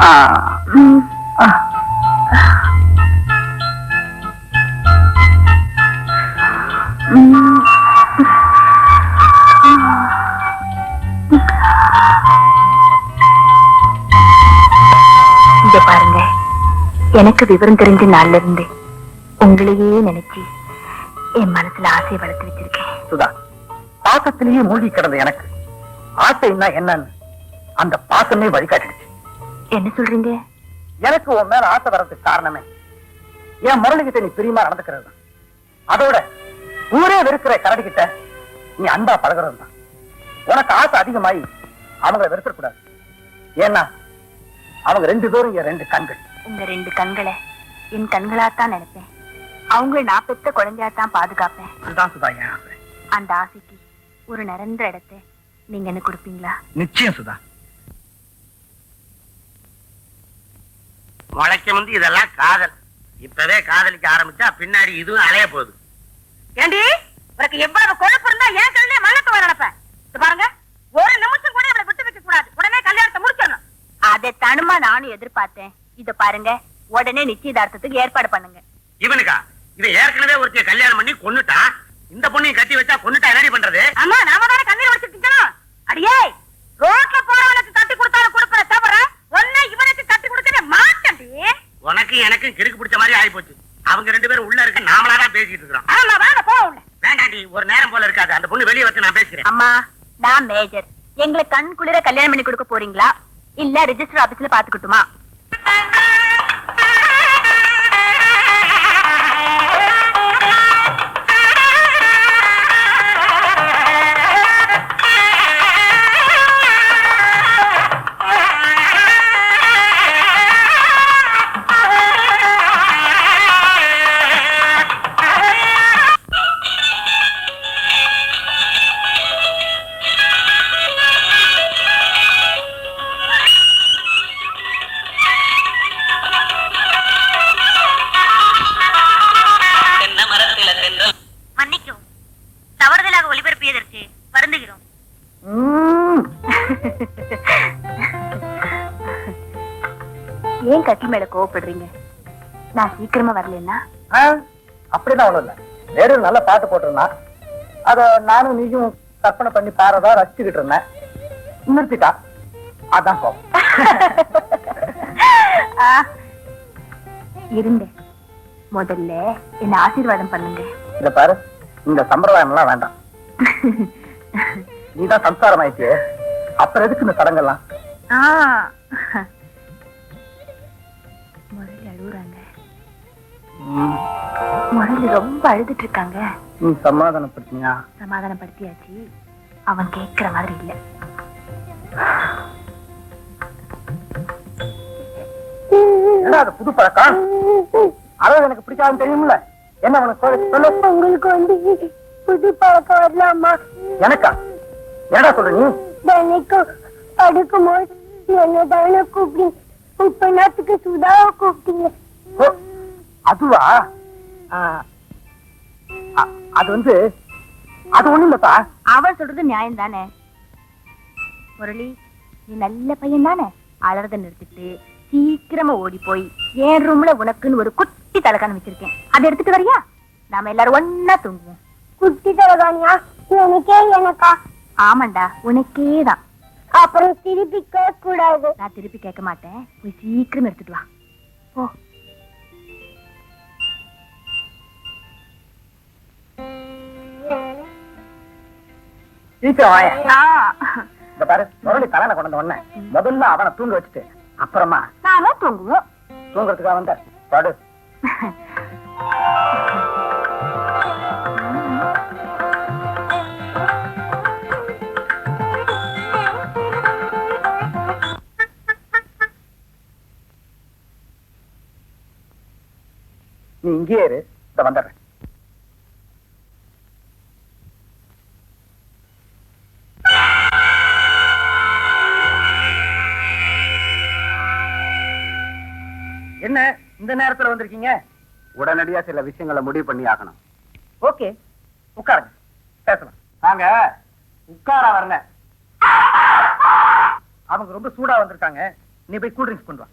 ஆ. ம். ம். இங்க பாருங்க, எனக்கு விவரம் தெரிஞ்ச நாள்ல இருந்து உங்களையே நினைச்சு என் மனசுல ஆசையை வளர்த்து வச்சிருக்கேன். சுதா, பாசத்திலேயே மூழ்கி கிடந்த எனக்கு ஆசைன்னா என்னன்னு அந்த பாசமே வழிகாட்டிடுச்சு. என்ன சொல்றீங்க? எனக்கு உன் மேல ஆசை வர்றதுக்கு காரணமே என் முரளிகிட்ட நீ பிரியமா நடந்துக்கிறது தான். அதோட ஊரே வெறுக்கிற கரடி கிட்ட நீ அன்பா பழகிறது தான். உனக்கு ஆசை அதிகமாயி அவங்களை வெறுக்கக்கூடாது. ஏன்னா அவங்க ரெண்டு பேரும் என் ரெண்டு கண்கள். உங்க ரெண்டு கண்களை என் கண்களாத்தான் நினைப்பேன். அவங்க நான் பெத்த குழந்தையாத்தான் பாதுகாப்பேன். அதுதான் சுதா என் ஆசை. அந்த ஆசைக்கு ஒரு நிரந்தர இடத்தை நீங்க என்ன கொடுப்பீங்களா? நிச்சயம் சுதா. முளைக்க வந்து இதெல்லாம் காதல். இப்பவே காதலிக்க ஆரம்பிச்சா பின்னாடி இதுவும் அலைய போகுது. ஏண்டி உனக்கு எவ்வளவு கொழுப்பு இருந்தா ஏன் கல்லே மல்லத்துவ நினைப்பேன். பாருங்க, ஒரு நிமிஷம் கூட இவளை விட்டு வைக்க கூடாது. உடனே கல்யாணத்தை முடிச்சிடணும். அதை தனுமா நானும் எதிர்பார்த்தேன். இத பாருங்க, உடனே நிச்சயதார்த்தத்துக்கு ஏற்பாடு பண்ணுங்க. இவனுக்கா? இவன் ஏற்கனவே ஒருத்தைய கல்யாணம் பண்ணி கொன்னுட்டா. இந்த பொண்ணையும் கட்டி வச்சா கொன்னுட்டா என்னடி பண்றது? ஆமா, நாம தானே கண்ணீர் வச்சிருக்கணும். அடியே, ரோட்ல போறவனுக்கு கட்டி கொடுத்தாலும் கொடுப்பற தவிர ஒன்னை இவனுக்கு கட்டி கொடுக்கவே மாட்டேன்டி. உனக்கு எனக்கு கிறுக்கு பிடிச்ச மாதிரி ஆகி போச்சு. அவங்க ரெண்டு பேரும் உள்ள இருக்க, நாமளாதான் பேசிட்டு இருக்கிறோம். ஆமா, வாங்க போக. வேண்டாண்டி, ஒரு நேரம் போல இருக்காது. அந்த பொண்ணு வெளியே வச்சு நான் பேசுறேன். அம்மா, நான் மேஜர். எங்களை கண் குளிர கல்யாணம் பண்ணி கொடுக்க போறீங்களா இல்ல ரெஜிஸ்டர் ஆபீஸ்ல பாத்துக்கிட்டுமா? மன்னிக்கும், தவறுதலாக ஒளிபரப்பியதற்கு வருந்துகிறோம். ஏன் கட்டில் மேல கோவப்படுறீங்க? நான் சீக்கிரமா வரலன்னா? அப்படிதான் ஒண்ணும் இல்ல. வேறு நல்ல பாட்டு போட்டிருந்தா அத நானும் நீயும் கற்பனை பண்ணி பாரதா ரசிச்சுக்கிட்டு இருந்தேன். நிறுத்திட்டா, அதான் கோபம். இருங்க, முதல்ல என்ன ஆசீர்வாதம் பண்ணுங்க. இத பாரு, இந்த சம்பிரதாயம் எல்லாம் வேண்டாம். நீதான் சம்சாரம் ஆயிட்டியே, அப்புறம் எதுக்கு இந்த சடங்கெல்லாம்? முரளி அழுகுறாங்க. முரளி ரொம்ப அழுதுட்டு இருக்காங்க. நீ சமாதானப்படுத்தியா? சமாதானப்படுத்தியாச்சு. அவன் கேட்கிற மாதிரி இல்ல. என்ன அது புது பழக்கம்? அதாவது எனக்கு பிடிக்காதுன்னு தெரியுமில்ல. என்ன உனக்கு சொல்லு. உங்களுக்கு வந்து புது பழக்கம் வரலாமா? எனக்கா? என்னடா சொல்ற நீ? தினைக்கும் அடுக்கும்போது என்ன தானே கூப்பிட்டீங்க. இப்ப நேரத்துக்கு சுதாவை கூப்பிட்டீங்க. ஓ, அதுவா? அது வந்து அது ஒண்ணும் இல்லப்பா. அவன் சொல்றது நியாயம் தானே. முரளி, நீ நல்ல பையன் தானே. அலறத நிறுத்திட்டு சீக்கிரமா ஓடி போய் என் ரூம்ல உனக்குன்னு ஒரு குட்டி தலகாணி வச்சிருக்கேன். அதை எடுத்துட்டு வரியா? நாம எல்லாரும் ஒன்னா தூங்குவோம். குட்டி தலகாணியா? எனக்கே எனக்கா? ஆமாண்டா, உனக்கேதான். அப்புறம் திருப்பி கேட்க கூடாது. நான் திருப்பி கேட்க மாட்டேன். போய் சீக்கிரம் எடுத்துட்டு வா. போ. சீக்கிரம் வாய. இந்த பாரு, முரளி தலையில கொண்டு வந்த உடனே முதல்ல அவனை தூங்க வச்சுட்டு அப்புறமா நானும் தூங்குவோம். தூங்குறதுக்காக வந்த படு. நீ இங்கேயே இரு, இத வந்துடுறேன். என்ன இந்த நேரத்துல வந்திருக்கீங்க? உடனடியா சில விஷயங்களை முடிவு பண்ணி ஆகணும். ஓகே, உட்காருங்க, பேசலாம். நாங்க உட்கார வரல, அவங்க ரொம்ப சூடா வந்திருக்காங்க. நீ போய் கூல் ட்ரிங்க்ஸ் கொண்டு வா.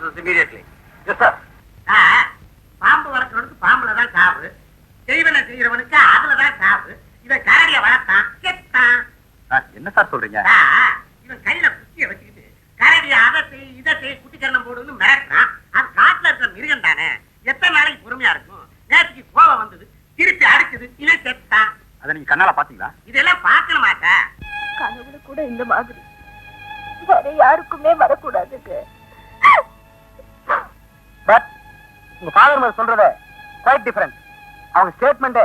Officers immediately. Yes sir. பாம்பு வளர்க்கறவனுக்கு பாம்புல தான் சாவு, செய்வன செய்யறவனுக்கு அதுலதான் சாவு. இவன் கரடிய வளர்த்தான், செத்தான். என்ன சார் சொல்றீங்க? இவன் கையில குச்சிய வச்சுக்கிட்டு கரடிய அதை செய் இதை செய் குட்டிக்கரணம் போடுன்னு மிரட்டுறான். அது காட்டுல இருக்கிற மிருகம் தானே, எத்தனை நாளைக்கு பொறுமையா இருக்கும்? நேற்றுக்கு கோபம் வந்தது, திருப்பி அடிச்சது, இவன் செத்தான். அதை நீங்க கண்ணால பாத்தீங்களா? இதெல்லாம் பார்க்கணுமாக்கா? கனவுல கூட இந்த மாதிரி வேற யாருக்குமே வரக்கூடாதுங்க. பட் உங்க ஃபாதர் சொல்றத குவைட் டிஃபரண்ட். அவங்க ஸ்டேட்மெண்ட்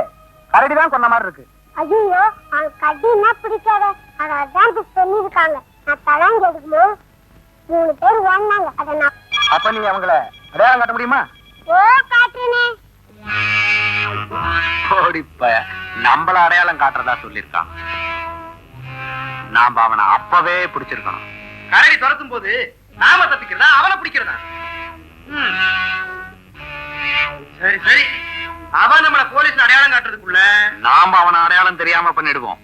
கரடி தான் சொன்ன மாதிரி இருக்கு. ஐயோ அவன் கட்டினா பிடிக்காத அதான் சொல்லியிருக்காங்க. நான் தலாங்க எடுக்கும்போது 3 பேர் ஓடினாங்க. அதை நான் அப்ப நீ அவங்கள அடையாளம் காட்ட முடியுமா? காட்டுனே. ஓடிப்ப நம்மள அடையாளம் காட்டுறதா சொல்லிருக்கான். நாம அவனை அப்பவே பிடிச்சிருக்கணும். கரடி துரத்தும் போது நாம தப்பிக்கிறதா அவனை பிடிக்கிறதா? சரி சரி, அவன் நம்மள போலீஸ் அடையாளம் காட்டுறதுக்குள்ள நாம அவனை அடையாளம் தெரியாம பண்ணிடுவோம்.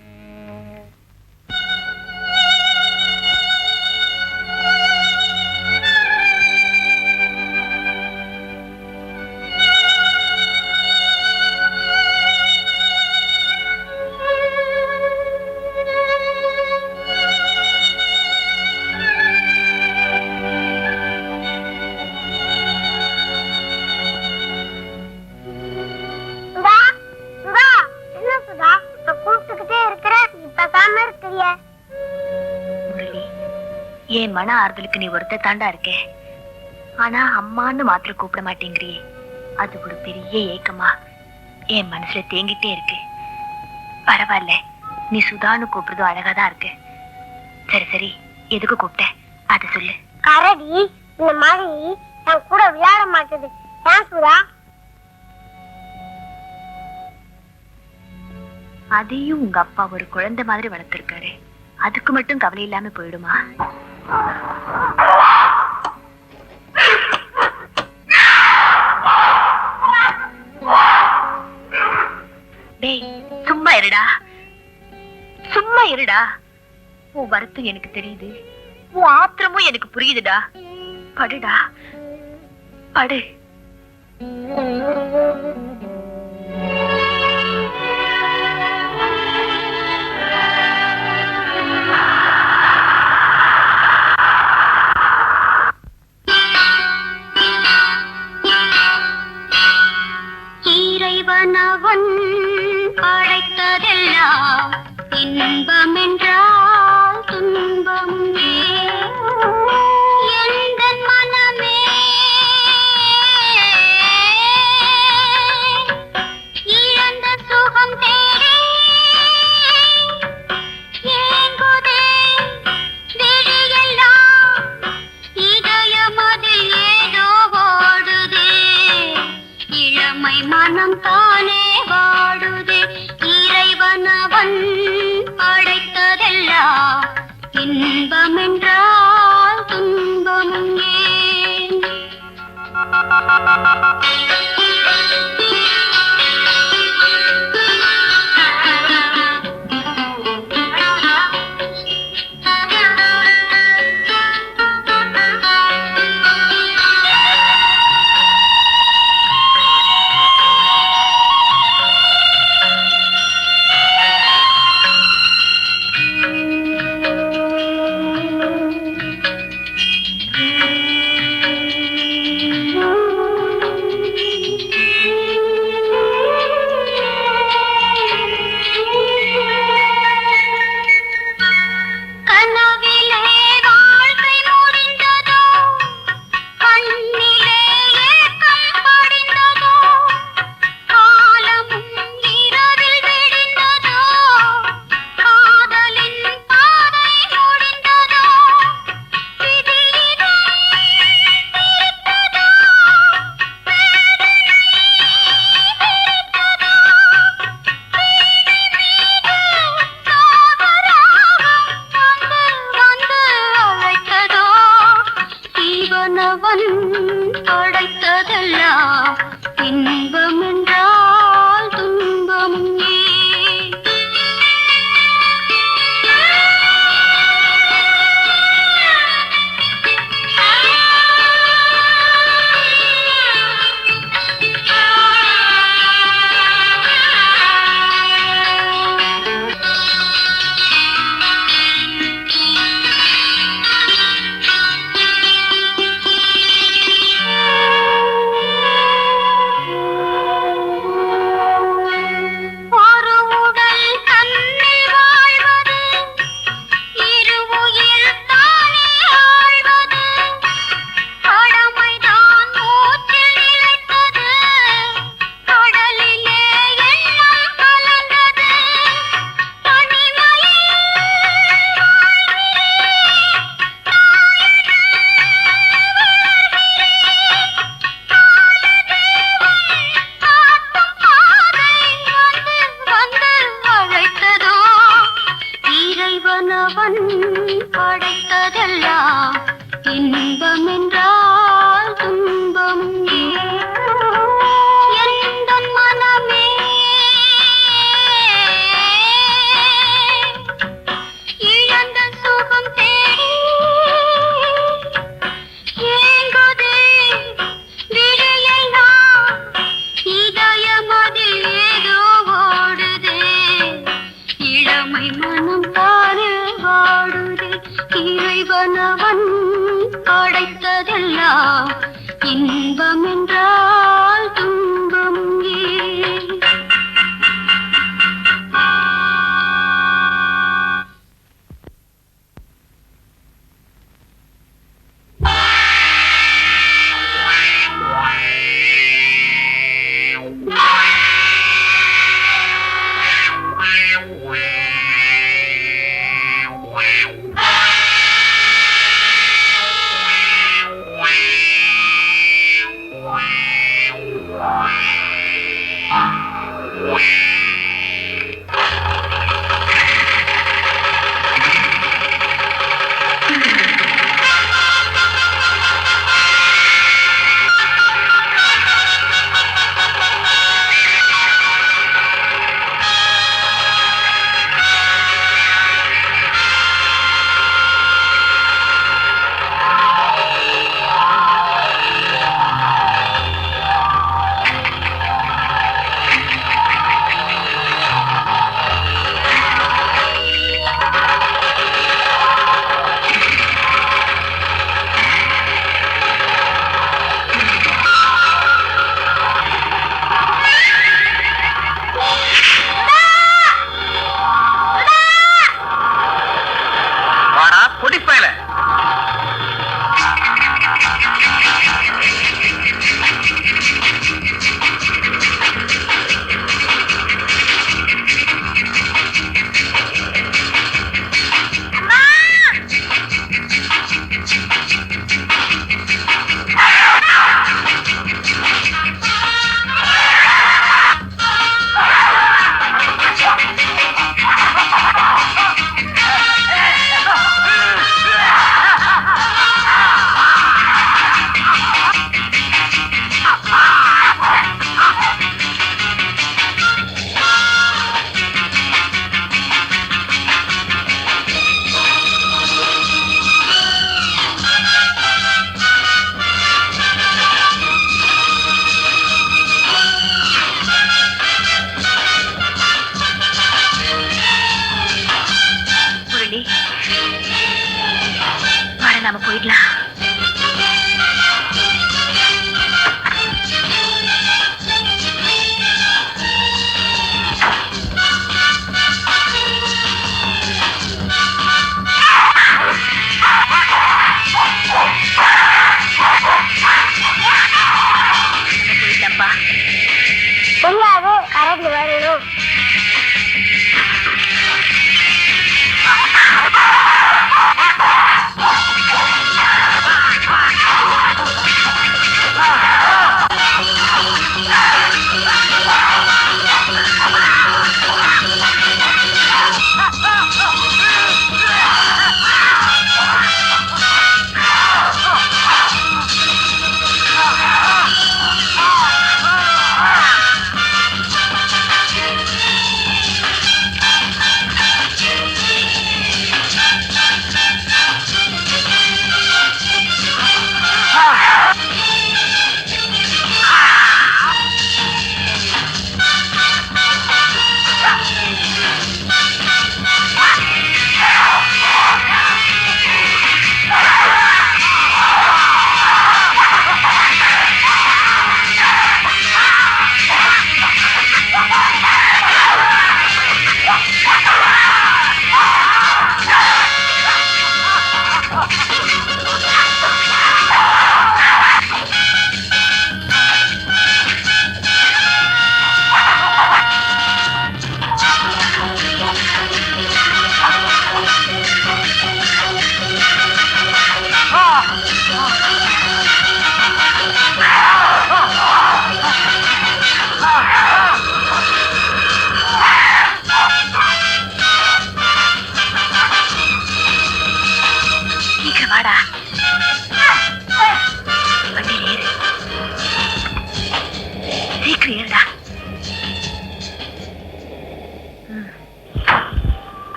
சுதா சுதா என்ன சுதா நான் கூப்பிட்டுக்கிட்டே இருக்கிறேன், இப்ப காம இருக்கிறிய. முரளி, என் மன ஆறுதலுக்கு நீ ஒருத்த தாண்டா இருக்கே. ஆனா அம்மான்னு மாத்திரம் கூப்பிட மாட்டேங்கிறியே, அது ஒரு பெரிய ஏக்கமா என் மனசுல தேங்கிட்டே இருக்கு. பரவாயில்ல, நீ சுதான்னு கூப்பிடுறதும் அழகாதான் இருக்கு. சரி சரி, எதுக்கு கூப்பிட்ட அதை சொல்லு. கரடி இந்த மாதிரி என் கூட விளையாட மாட்டேது. ஏன் சுதா? அதையும் உங்க அப்பா ஒரு குழந்தை மாதிரி வளர்த்திருக்காரு, அதுக்கு மட்டும் கவலை இல்லாம போயிடுமா? டேய் சும்மா இருடா, சும்மா இருடா. உன் வருத்தம் எனக்கு தெரியுது, உன் ஆத்திரமும் எனக்கு புரியுதுடா. படுடா, படு. இறைவனவன் படைத்ததெல்லாம் இன்பம் என்றால் துன்பம் எந்தன் மனமே இழந்த சுகம் தேடி ஏங்குதே விழியெல்லாம் இதயமதில் ஏதோ ஓடுதே இளமை மனம் தானே வாடுதே இறைவனவன் படைத்ததெல்லாம் இன்பம் என்றால் துன்பமும் ஏன் கனவிலே வாழ்க்கை முடிந்ததோ கண்ணிலே ஏக்கம் படிந்ததோ காலமும் இரவில் விடிந்ததோ காதலின் பாதை முடிந்ததோ விதியினை பிரித்ததோ வேதனை பிரித்ததோ வீணை மீது சாகராகம் வந்து அழைத்ததோ இவனவன் படைத்ததெல்லாம் இன்பம் என்றால் துன்பம் ஏன்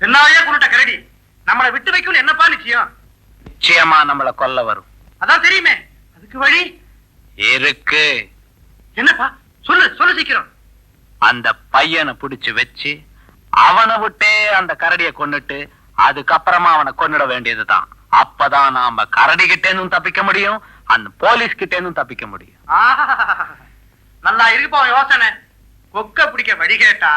என்னாயே குருட்ட கரடி நம்மளை விட்டு வைக்கும் என்னப்பா நிச்சயம்? நிச்சயமா நம்மள கொல்ல வரும். அதான் தெரியுமே, அதுக்கு வழி இருக்கு. என்னப்பா? சொல்லு சொல்லு சீக்கிரம். அந்த பையனை புடிச்சு வச்சு அவனை விட்டே அந்த கரடிய கொன்னுட்டு அதுக்கப்புறமா அவனை கொன்னுட வேண்டியதுதான். அப்பதான் நாம கரடி கிட்டேனும் தப்பிக்க முடியும், அந்த போலீஸ் கிட்டேனும் தப்பிக்க முடியும். நல்லா இருக்குப்பா யோசனை. கொக்க பிடிக்க வழி கேட்டா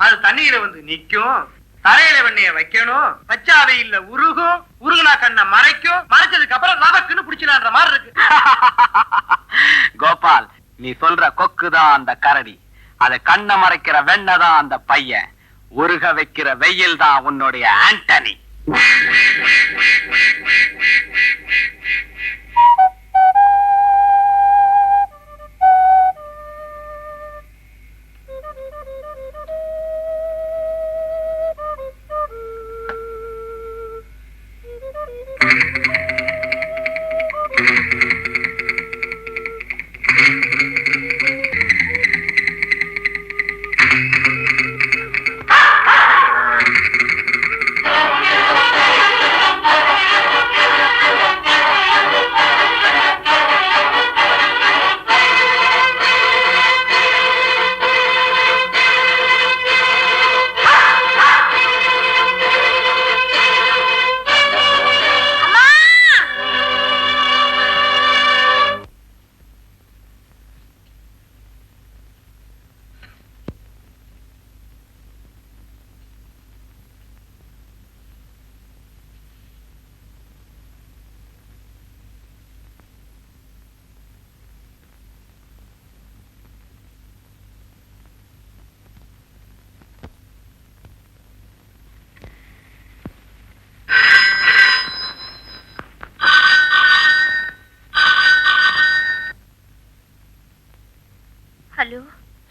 அது தண்ணியில வந்து நிக்கும், தரையில வெண்ணைய வைக்கணும், பச்சாவை இல்ல உருகும், உருகுனா கண்ண மறைக்கும், மறைச்சதுக்கு அப்புறம் லவக்குன்னு பிடிச்சிடான்ற மாதிரி இருக்கு. கோபால், நீ சொல்ற கொக்குதான் அந்த கரடி, அத கண்ண மறைக்கிற வெண்ணதான் அந்த பையன், உருக வைக்கிற வெயில் தான் உன்னுடைய ஆண்டனி.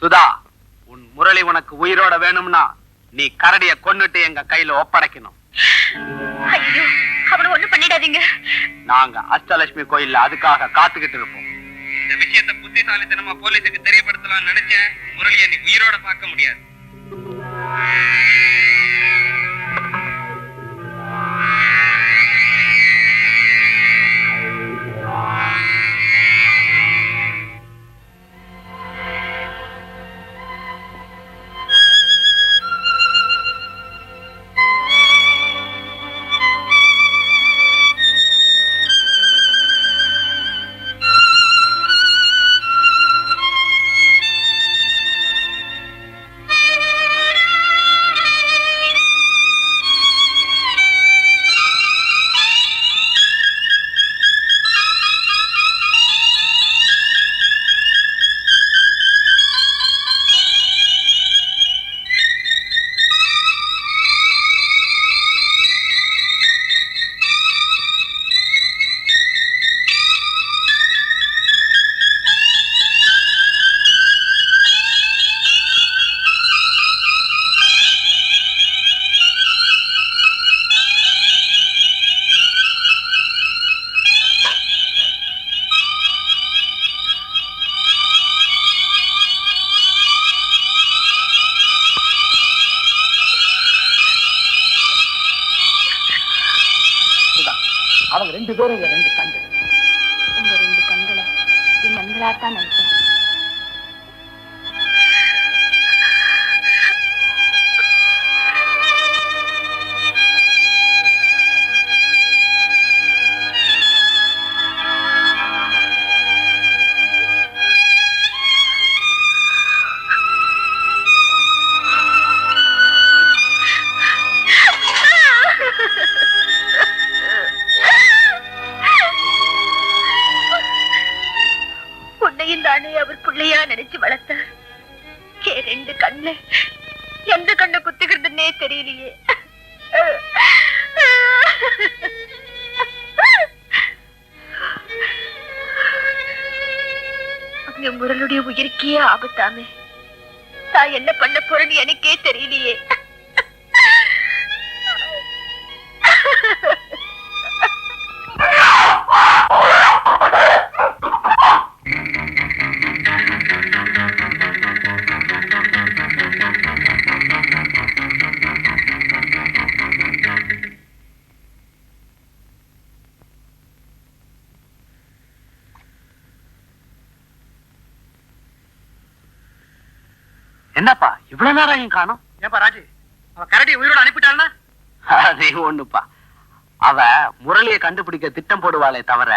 சுதா, உன் முரளி உனக்கு உயிரோட வேணும்னா நீ கரடிய கொன்னுட்டு எங்க கையில ஒப்படைக்கணும். ஐயோ, அவனை ஒண்ணும் பண்ணிடாதீங்க. நாங்க அஷ்டலட்சுமி கோயில்ல அதுக்காக காத்துக்கிட்டு இருப்போம். இந்த விஷயத்தை புத்திசாலித்தனமா போலீஸுக்கு தெரியப்படுத்தலாம் நினைச்சேன். முரளியை நீ உயிரோட பார்க்க முடியாது. அவங்க ரெண்டு பேரும் ரெண்டு கண்கள். உங்க ரெண்டு கண்களை என் கண்களாத்தான் நினைச்சேன். தெரியலையே. அங்க முரளுடைய உயிருக்கே ஆபத்தாமே. நான் என்ன பண்ண போறேன்னு எனக்கே தெரியலையே. என்னப்பா இவ்வளவு நேரம் காணும்? ஏப்பா ராஜு, அவ கரடி உயிரோட அனுப்பிட்டாள்னா? அதே ஒண்ணுப்பா, அவ முரளியை கண்டுபிடிக்க திட்டம் போடுவாளே தவிர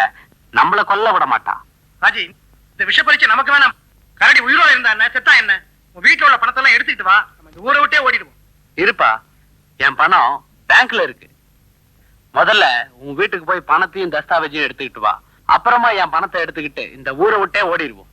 நம்மள கொல்ல விட மாட்டா. ராஜி, இந்த விஷ பரீட்சை நமக்கு வேணாம். கரடி உயிரோட இருந்தா என்ன, செத்தா என்ன? உன் வீட்டுல உள்ள பணத்தெல்லாம் எடுத்துக்கிட்டு வா, நம்ம இந்த ஊரை விட்டே ஓடிடுவோம். இருப்பா, என் பணம் பேங்க்ல இருக்கு. முதல்ல உன் வீட்டுக்கு போய் பணத்தையும் தஸ்தாவேஜையும் எடுத்துக்கிட்டு வா. அப்புறமா என் பணத்தை எடுத்துக்கிட்டு இந்த ஊரை விட்டே ஓடிடுவோம்.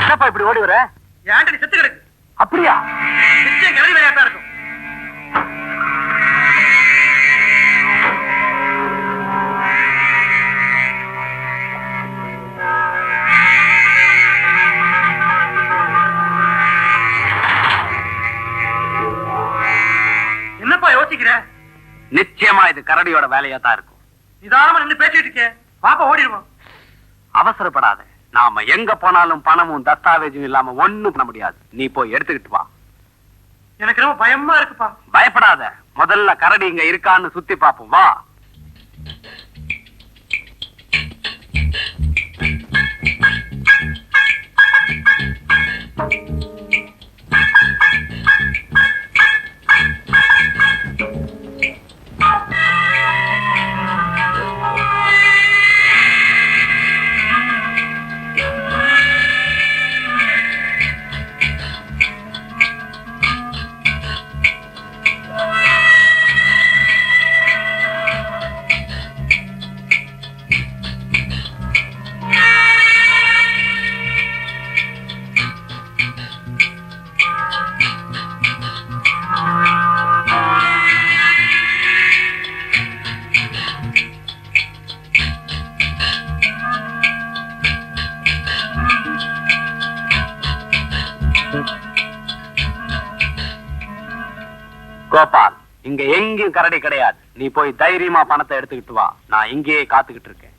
என்னப்பா இப்படி ஓடி வர? ஆண்டனி செத்து கிடக்கு. அப்படியா? நிச்சயம் கிளறி விளையாட்டா இருக்கும். என்னப்பா யோசிக்கிற? நிச்சயமா இது கரடியோட வேலையா தான் இருக்கும். நிதானமா நின்னு பேசிட்டு இருக்கே, பாப்பா ஓடிடுவோம். அவசரப்படாத, நாம எங்க போனாலும் பணமும் தஸ்தாவேஜும் இல்லாம ஒண்ணும் பண்ண முடியாது. நீ போய் எடுத்துக்கிட்டு வா. எனக்கு ரொம்ப பயமா இருக்குப்பா. பயப்படாத, முதல்ல கரடி இங்க இருக்கான்னு சுத்தி பாப்போம், வா. கோபால், இங்க எங்கேயும் கரடி கிடையாது. நீ போய் தைரியமா பணத்தை எடுத்துக்கிட்டு வா. நான் இங்கேயே காத்துக்கிட்டு இருக்கேன்.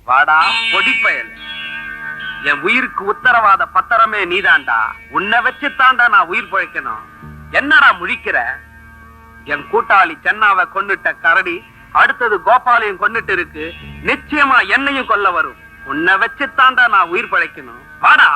வாடா பொடிப்பயல், என் உயிருக்கு உத்தரவாத பத்திரமே நீதாண்டா. உன்னை வச்சுத்தாண்டா நான் உயிர் பிழைக்கணும். என்னடா முழிக்கிற? என் கூட்டாளி சென்னாவை கொன்னுட்ட கரடி அடுத்தது கோபாலையும் கொன்னுட்டு இருக்கு. நிச்சயமா என்னையும் கொல்ல வரும். உன்னை வச்சுத்தாண்டா நான் உயிர் பிழைக்கணும். வாடா.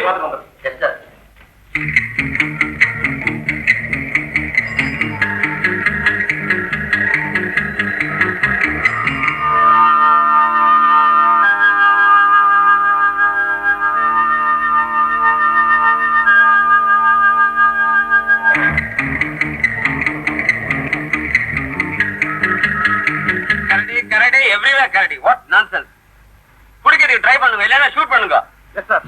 பார்த்துக்கோங்க. Yes sir. கரடி எவ்ரிவேர் கரடி. What nonsense. குடிக்கிறதுக்கு ட்ரை பண்ணுங்க, இல்லைன்னா ஷூட் பண்ணுங்க. Yes sir.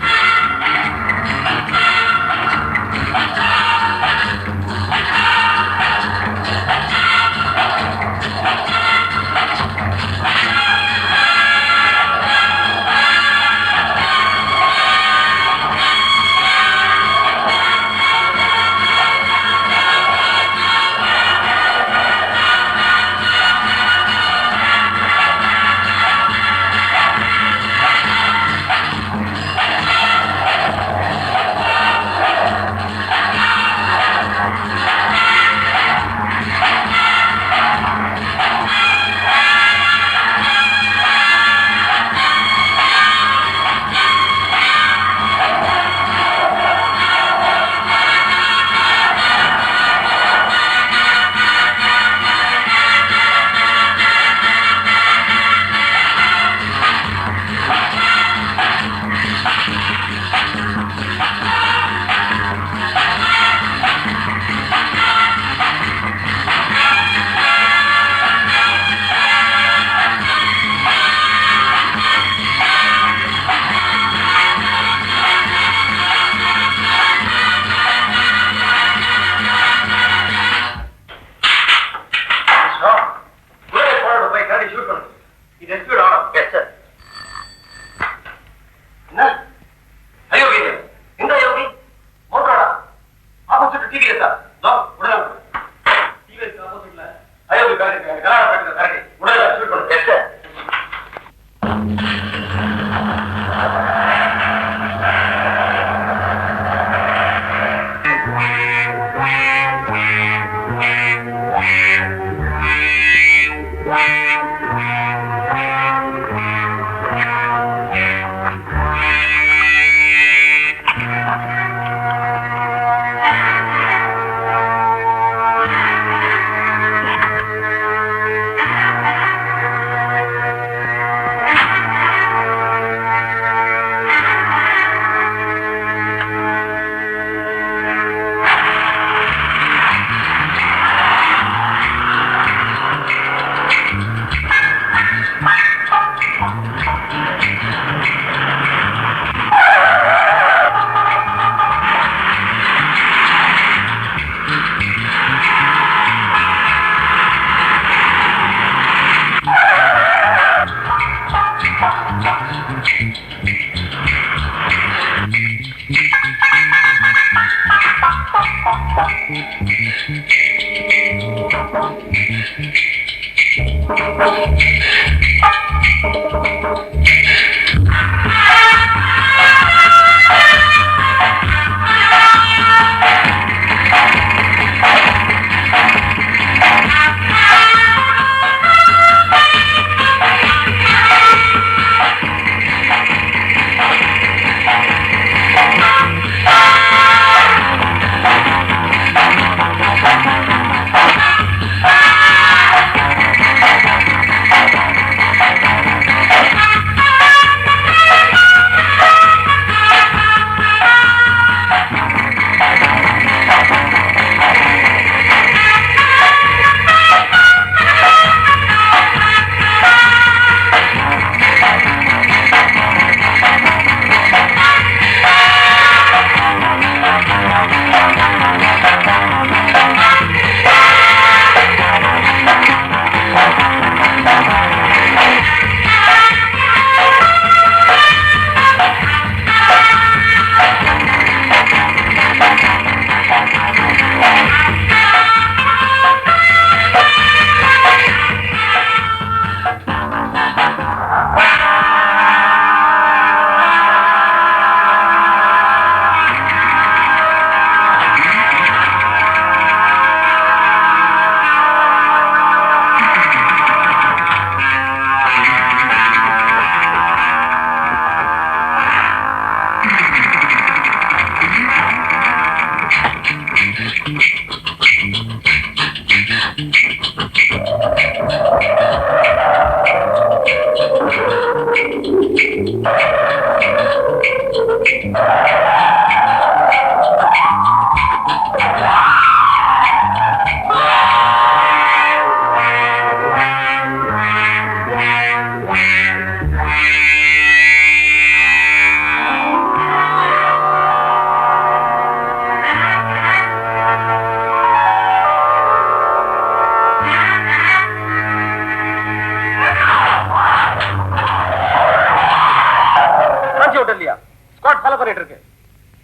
இல்லையா ஸ்குவாட் ஃபாலோ பண்ணிட்டு இருக்கு.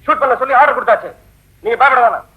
ஷூட் பண்ண சொல்லி ஆர்டர் கொடுத்தாச்சு. நீங்க பயப்பட வேணாம்.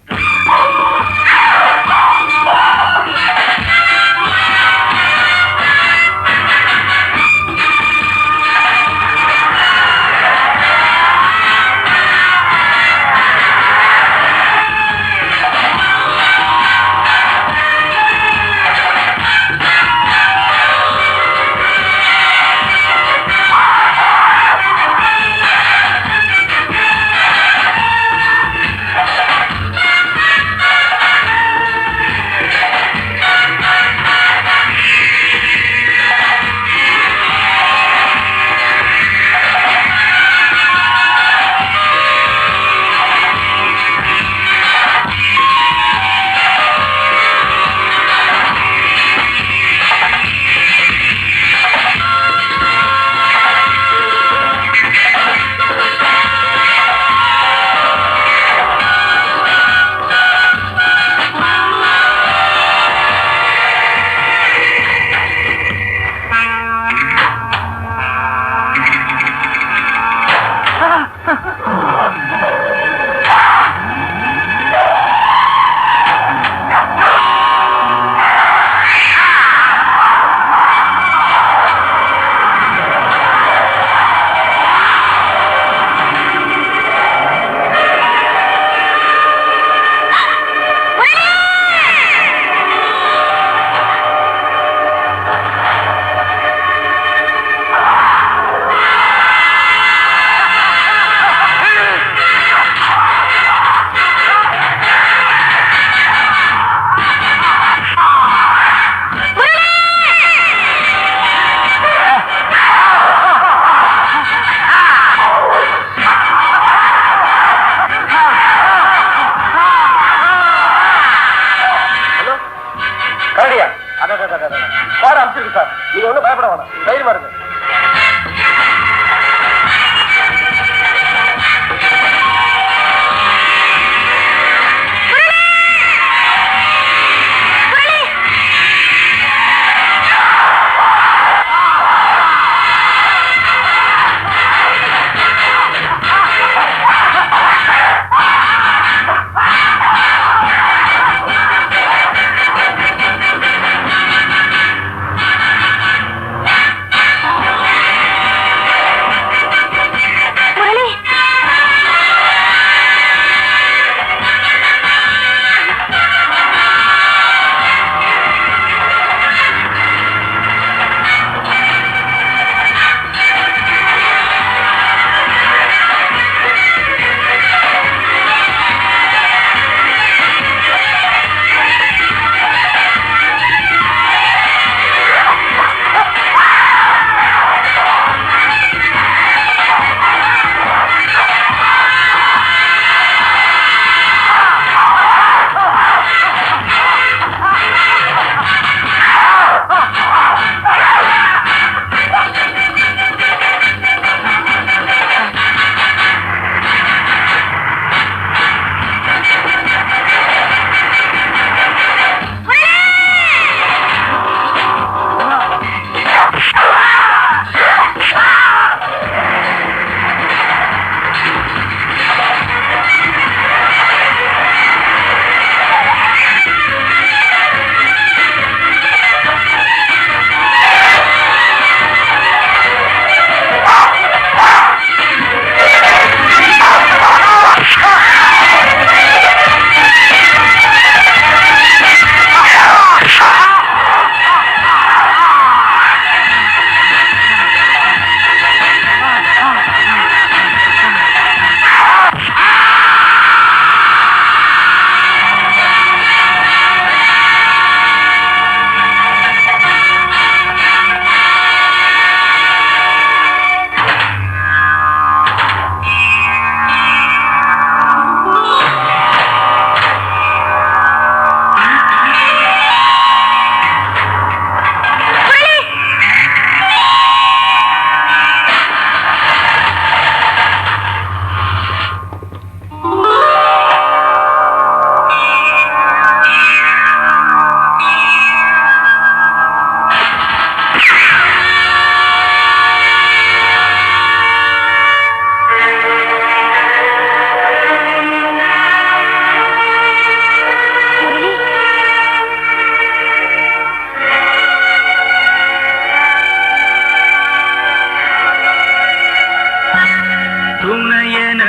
துணையென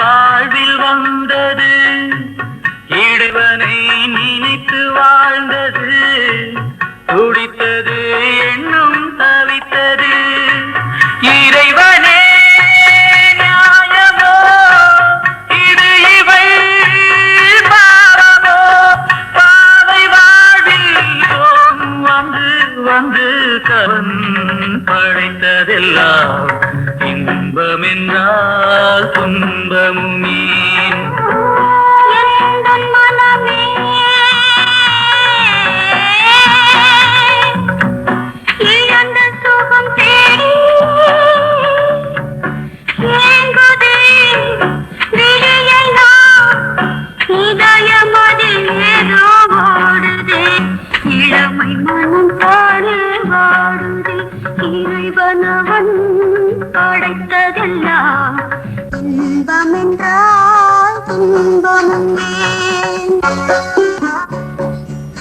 வாழ்வில் வந்தது இறைவனை நினைத்து வாழ்ந்தது துடித்தது எண்ணம் தவித்தது இறைவனே நியாயமோ இது இவள் பாவமோ பாவை வாழ்வில் வந்து வந்து கவன் படைத்ததெல்லாம் இன்பம் என்றால் துன்பமுமே எந்தன் மனமே இழந்த சுகம் தேடி ஏங்குதே விழியெல்லாம் இதயமதில் ஏதோ ஓடுதே இளமை மனம் பாடு வாடுதே இறைவனவன் படைத்ததெல்லாம் இன்பம் என்றால் துன்பமுமே